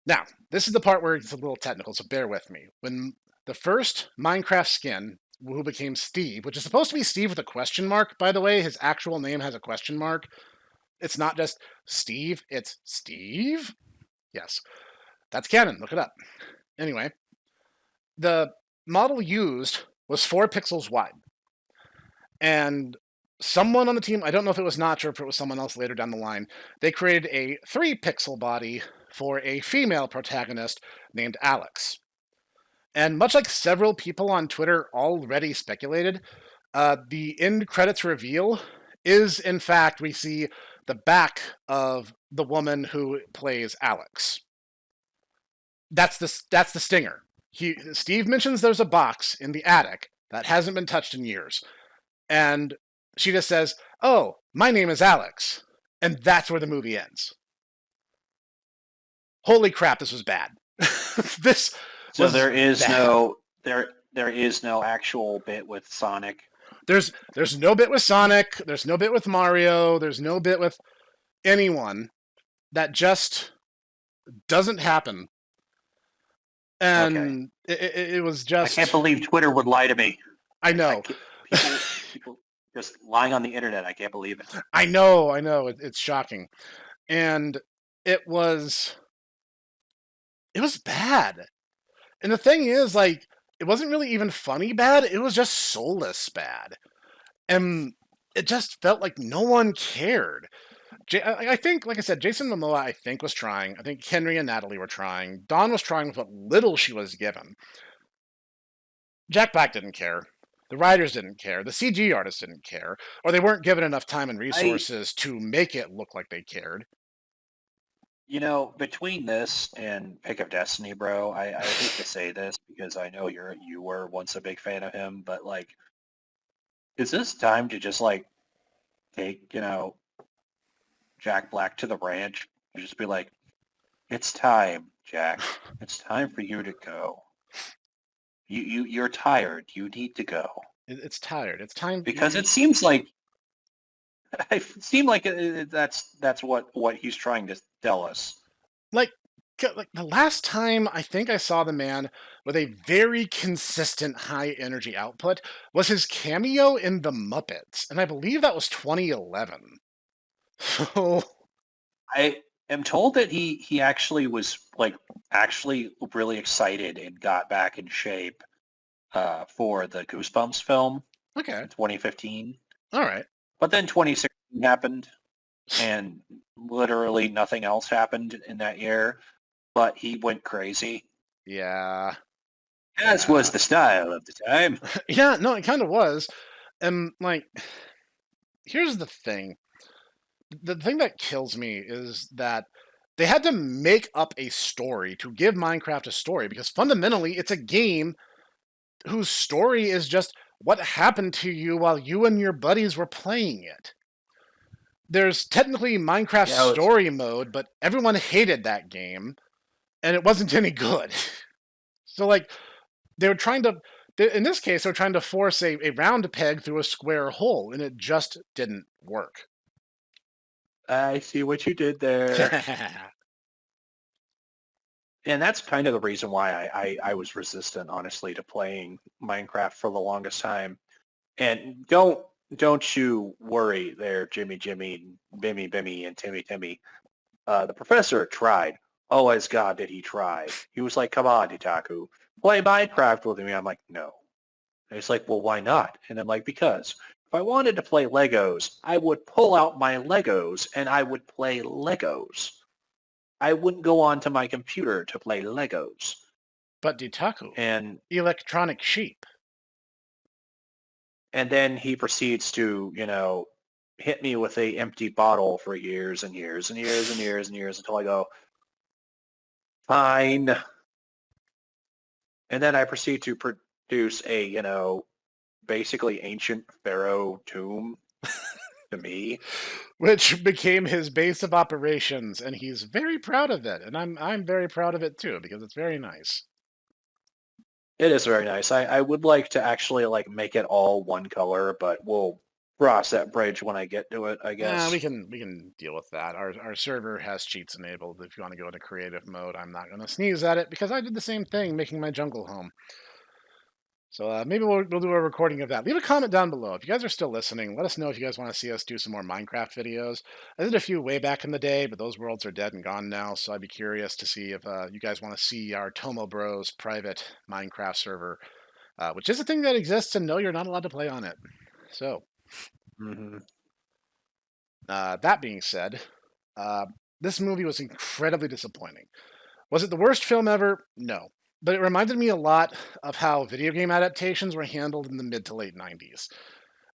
Now, this is the part where it's a little technical, so bear with me. When the first Minecraft skin, who became Steve, which is supposed to be Steve with a question mark, by the way, his actual name has a question mark. It's not just Steve, it's Steve? Yes, that's canon, look it up. Anyway, the model used was 4 pixels wide. And someone on the team, I don't know if it was Notch or if it was someone else later down the line, they created a 3-pixel body for a female protagonist named Alex. And much like several people on Twitter already speculated, the end credits reveal is, in fact, we see the back of the woman who plays Alex. That's the stinger. Steve mentions there's a box in the attic that hasn't been touched in years. And she just says, "Oh, my name is Alex." And that's where the movie ends. Holy crap, this was bad. So there is bad. there is no actual bit with Sonic. There's no bit with Sonic, there's no bit with Mario, there's no bit with anyone. That just doesn't happen. And okay. it was just... I can't believe Twitter would lie to me. I know. People just lying on the internet. I can't believe it. I know. It's shocking. And it was bad. And the thing is, like, it wasn't really even funny bad. It was just soulless bad. And it just felt like no one cared. I think, like I said, Jason Momoa, I think, was trying. I think Henry and Natalie were trying. Dawn was trying with what little she was given. Jack Black didn't care. The writers didn't care. The CG artists didn't care. Or they weren't given enough time and resources to make it look like they cared. You know, between this and Pick of Destiny, bro, I hate to say this because I know you were once a big fan of him, but, like, is this time to just, like, take, Jack Black to the ranch and just be like, it's time. Jack. It's time for you to go. You're tired. You need to go. It's tired. It's time. Because it seems like that's what he's trying to tell us. like the last time I think I saw the man with a very consistent high energy output was his cameo in The Muppets, and I believe that was 2011. So I am told that he actually was actually really excited and got back in shape for the Goosebumps film okay, in 2015. all right. But then 2016 happened, and literally nothing else happened in that year. But he went crazy, Yeah, as was the style of the time. yeah. No, it kind of was, and here's the thing. The thing that kills me is that they had to make up a story to give Minecraft a story because fundamentally it's a game whose story is just what happened to you while you and your buddies were playing it. There's technically Minecraft Yeah, story mode, but everyone hated that game and it wasn't any good. So they were trying to in this case they're trying to force a round peg through a square hole and it just didn't work. I see what you did there. And that's kind of the reason why I was resistant, honestly, to playing Minecraft for the longest time. And don't you worry there, Jimmy, Bimmy, Bimmy, and Timmy. The professor tried. Oh, as God, did he try. He was like, come on, Itaku, play Minecraft with me. I'm like, no. And he's like, well, why not? And I'm like, because if I wanted to play Legos, I would pull out my Legos and I would play Legos. I wouldn't go onto my computer to play Legos. But Ditaku, And electronic sheep. then he proceeds to, hit me with a empty bottle for years and years and years and years and years until I go, fine. And then I proceed to produce a, basically ancient pharaoh tomb to me. Which became his base of operations, and he's very proud of it, and I'm very proud of it too because it's very nice. It is very nice. I would like to actually make it all one color, but we'll cross that bridge when I get to it, I guess. We can deal with that. Our server has cheats enabled. If you want to go into creative mode, I'm not going to sneeze at it because I did the same thing making my jungle home. So maybe we'll do a recording of that. Leave a comment down below. If you guys are still listening, let us know if you guys want to see us do some more Minecraft videos. I did a few way back in the day, but those worlds are dead and gone now, so I'd be curious to see if you guys want to see our Tomo Bros private Minecraft server, which is a thing that exists, and no, you're not allowed to play on it. So, that being said, this movie was incredibly disappointing. Was it the worst film ever? No. But it reminded me a lot of how video game adaptations were handled in the mid to late 90s.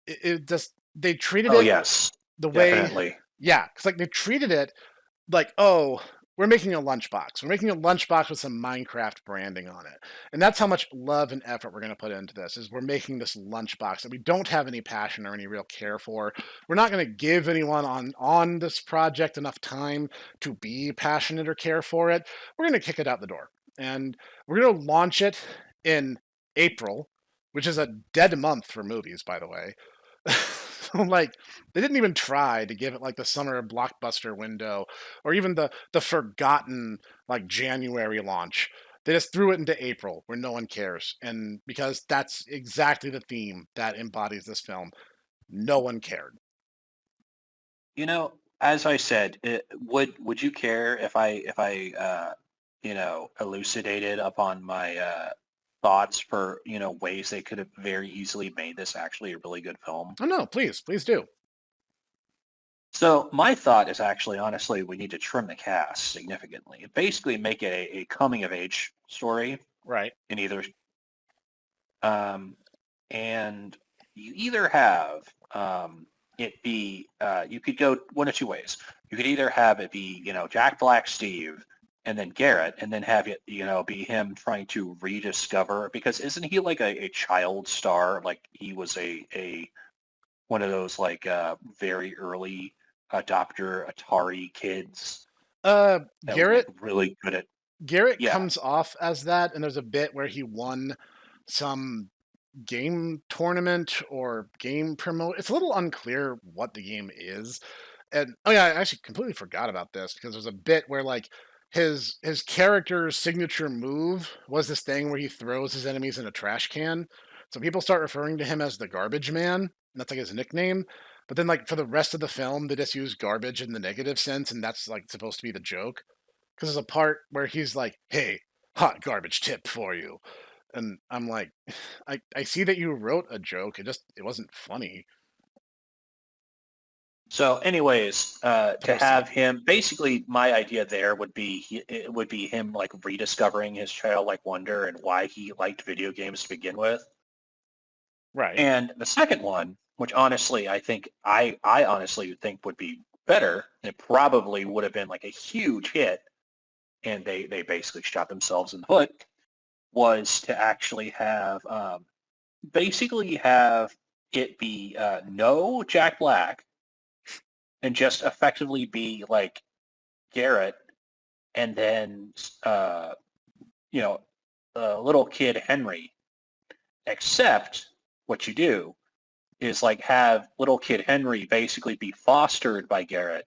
It just, they treated it yes, the definitely. way, yeah, because they treated it like, oh, we're making a lunchbox. We're making a lunchbox with some Minecraft branding on it. And that's how much love and effort we're going to put into this, is we're making this lunchbox that we don't have any passion or any real care for. We're not going to give anyone on this project enough time to be passionate or care for it. We're going to kick it out the door. And we're going to launch it in April, which is a dead month for movies, by the way. They didn't even try to give it the summer blockbuster window or even the forgotten January launch. They just threw it into April where no one cares. And because that's exactly the theme that embodies this film, no one cared. As I said, would you care if I elucidated upon my thoughts for, ways they could have very easily made this actually a really good film? Oh, no, please do. So my thought is actually, honestly, we need to trim the cast significantly. Basically make it a coming-of-age story. Right. In either... and you either have it be... you could go one of two ways. You could either have it be, Jack Black Steve and then Garrett, and then have it, be him trying to rediscover, because isn't he a child star? He was a one of those very early adopter Atari kids. Garrett really good at. Garrett Yeah. comes off as that, and there's a bit where he won some game tournament or game promote. It's a little unclear what the game is. And oh yeah, I actually completely forgot about this because there's a bit where like his character's signature move was this thing where he throws his enemies in a trash can. So people start referring to him as the garbage man, and that's like his nickname. But then like for the rest of the film, they just use garbage in the negative sense, and that's like supposed to be the joke. Because there's a part where he's like, "Hey, hot garbage tip for you," and I'm like, I see that you wrote a joke. It wasn't funny. So, anyways, to Proceed. have him, basically, my idea there would be it would be him like rediscovering his childlike wonder and why he liked video games to begin with. Right. And the second one, which honestly I honestly think would be better, and it probably would have been like a huge hit, and they basically shot themselves in the foot, was to actually have basically have it be no Jack Black and just effectively be like Garrett, and then you know little kid Henry. Except what you do is like have little kid Henry basically be fostered by Garrett,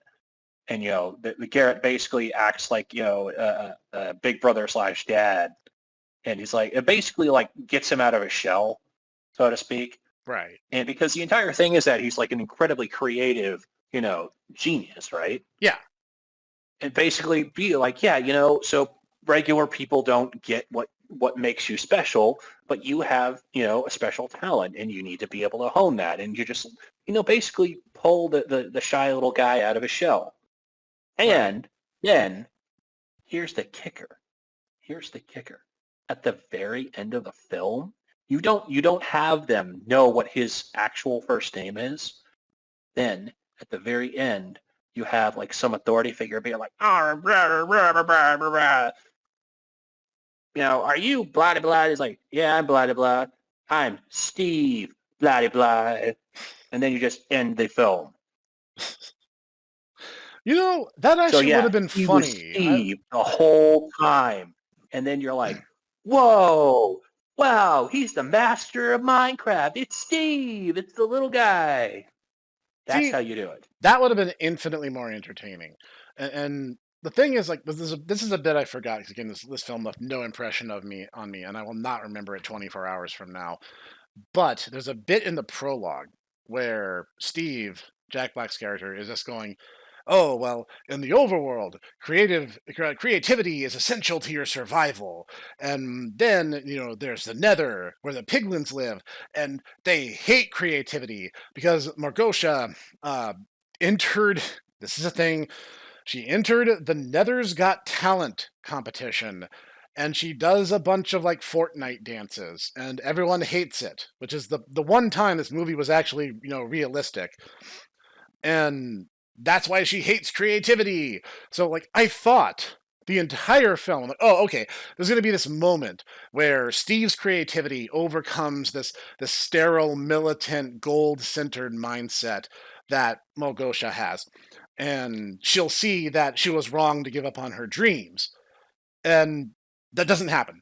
and the Garrett basically acts like big brother slash dad, and he's like it basically like gets him out of his shell, so to speak. Right. And because the entire thing is that he's like an incredibly creative, genius, right? Yeah. And basically be like, yeah, so regular people don't get what makes you special, but you have, a special talent and you need to be able to hone that. And you just, basically pull the shy little guy out of his shell. And then here's the kicker. Here's the kicker. At the very end of the film, you don't have them know what his actual first name is. Then at the very end, you have like some authority figure being like, oh, blah, blah, blah, blah, blah, blah. Are you blah blah blah? He's like, yeah, I'm blah blah blah. I'm Steve blah blah. And then you just end the film. That actually would have been he was funny. Steve the whole time. And then you're like, whoa, wow, he's the master of Minecraft. It's Steve. It's the little guy. That's how you do it. That would have been infinitely more entertaining. And the thing is, like, this is a bit I forgot because again, this film left no impression on me, and I will not remember it 24 hours from now. But there's a bit in the prologue where Steve, Jack Black's character, is just going, "Oh well, in the overworld, creativity is essential to your survival. And then there's the Nether, where the piglins live, and they hate creativity because Margosha entered. This is a thing. She entered the Nether's Got Talent competition." And she does a bunch of like Fortnite dances, and everyone hates it, which is the one time this movie was actually realistic. And that's why she hates creativity. So like I thought the entire film, like, oh, okay, there's going to be this moment where Steve's creativity overcomes this sterile, militant, gold-centered mindset that Malgosha has, and she'll see that she was wrong to give up on her dreams. And that doesn't happen.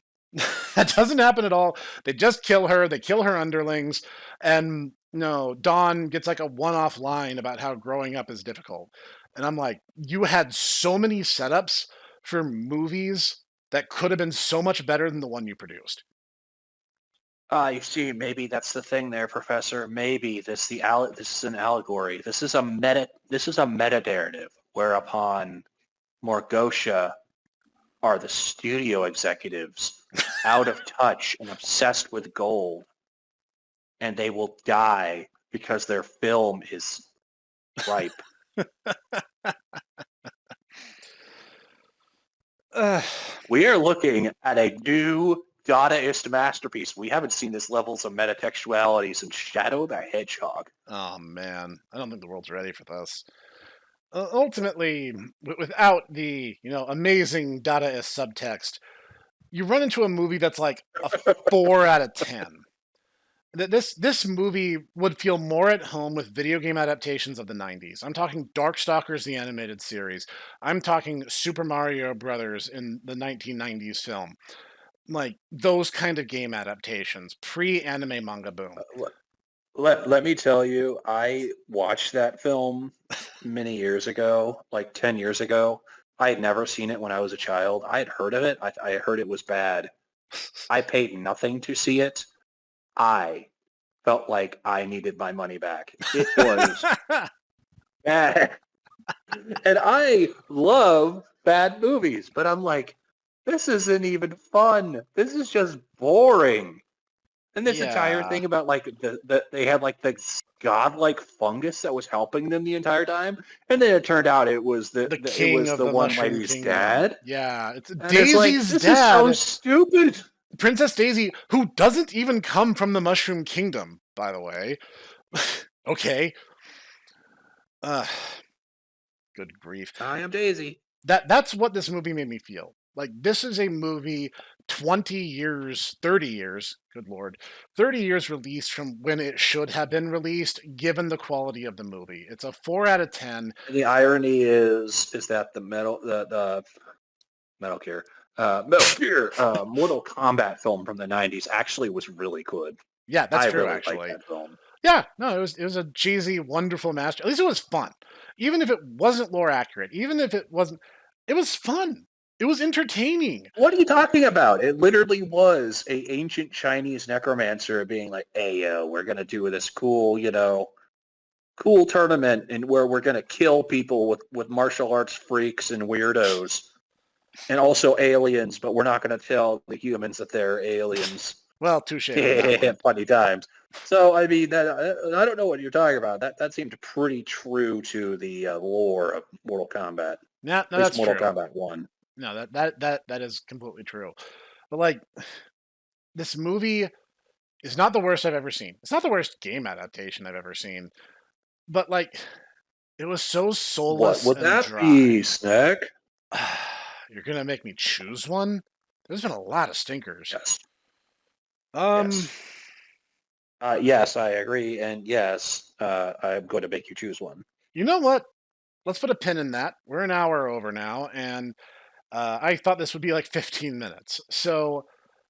That doesn't happen at all. They just kill her. They kill her underlings, and Dawn gets like a one-off line about how growing up is difficult. And I'm like, you had so many setups for movies that could have been so much better than the one you produced. You see, maybe that's the thing there, Professor. Maybe this is an allegory. This is a meta narrative whereupon Morgosha are the studio executives out of touch and obsessed with gold, and they will die because their film is ripe. We are looking at a new Dadaist masterpiece. We haven't seen this levels of metatextuality since Shadow the Hedgehog. Oh man, I don't think the world's ready for this. Ultimately, without the amazing Dadaist subtext, you run into a movie that's like a 4 out of 10. This movie would feel more at home with video game adaptations of the 90s. I'm talking Darkstalkers, the animated series. I'm talking Super Mario Brothers in the 1990s film. Like those kind of game adaptations, pre-anime manga boom. Let me tell you, I watched that film many years ago, like 10 years ago. I had never seen it when I was a child. I had heard of it. I heard it was bad. I paid nothing to see it. I felt like I needed my money back. It was bad. And I love bad movies, but I'm like, this isn't even fun. This is just boring. And this entire Yeah. thing about like they had like the godlike fungus that was helping them the entire time, and then it turned out it was The king of the one Mushroom lady's Kingdom. dad. Yeah, it's And it's like, Daisy's this dad. is so stupid. Princess Daisy, who doesn't even come from the Mushroom Kingdom, by the way. Okay. Good grief. I am Daisy. That's what this movie made me feel. Like this is a movie 20 years, 30 years, good lord, 30 years released from when it should have been released, given the quality of the movie. It's a 4 out of 10. And the irony is that the Metal Gear, Mortal Kombat film from the 90s actually was really good. Yeah, that's true, really actually. liked that film. Yeah, no, it was a cheesy, wonderful master. At least it was fun. Even if it wasn't lore accurate, even if it wasn't, it was fun. It was entertaining. What are you talking about? It literally was a ancient Chinese necromancer being like, hey, yo, we're going to do this cool, cool tournament and where we're going to kill people with martial arts freaks and weirdos and also aliens, but we're not going to tell the humans that they're aliens. Well, touche. Funny times. So, I mean, I don't know what you're talking about. That seemed pretty true to the lore of Mortal Kombat. Yeah, no, that's Mortal true. Kombat 1. No, that is completely true. But like, this movie is not the worst I've ever seen. It's not the worst game adaptation I've ever seen. But like, it was so soulless. What would and that dry. be, Snek? You're gonna make me choose one? There's been a lot of stinkers. Yes. Yes. Yes, I agree, and yes, I'm going to make you choose one. You know what? Let's put a pin in that. We're an hour over now, and I thought this would be like 15 minutes. So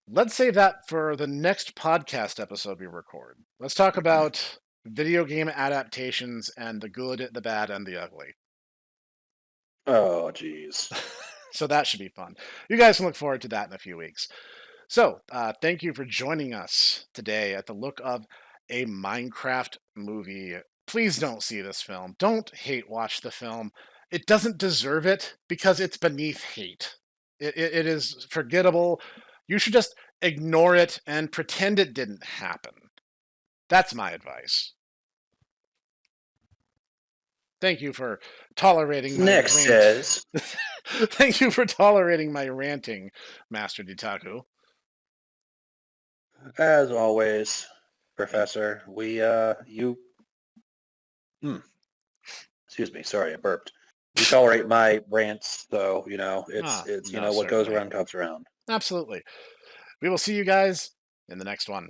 let's save that for the next podcast episode we record. Let's talk about video game adaptations and the good, the bad, and the ugly. Oh, jeez. So that should be fun. You guys can look forward to that in a few weeks. So thank you for joining us today at the look of a Minecraft movie. Please don't see this film. Don't hate watch the film. It doesn't deserve it because it's beneath hate. It is forgettable. You should just ignore it and pretend it didn't happen. That's my advice. Thank you for tolerating my Nick says. Thank you for tolerating my ranting, Master Ditaku. As always, Professor, excuse me, sorry, I burped. You tolerate my rants, so, it's what goes around comes around. Absolutely. We will see you guys in the next one.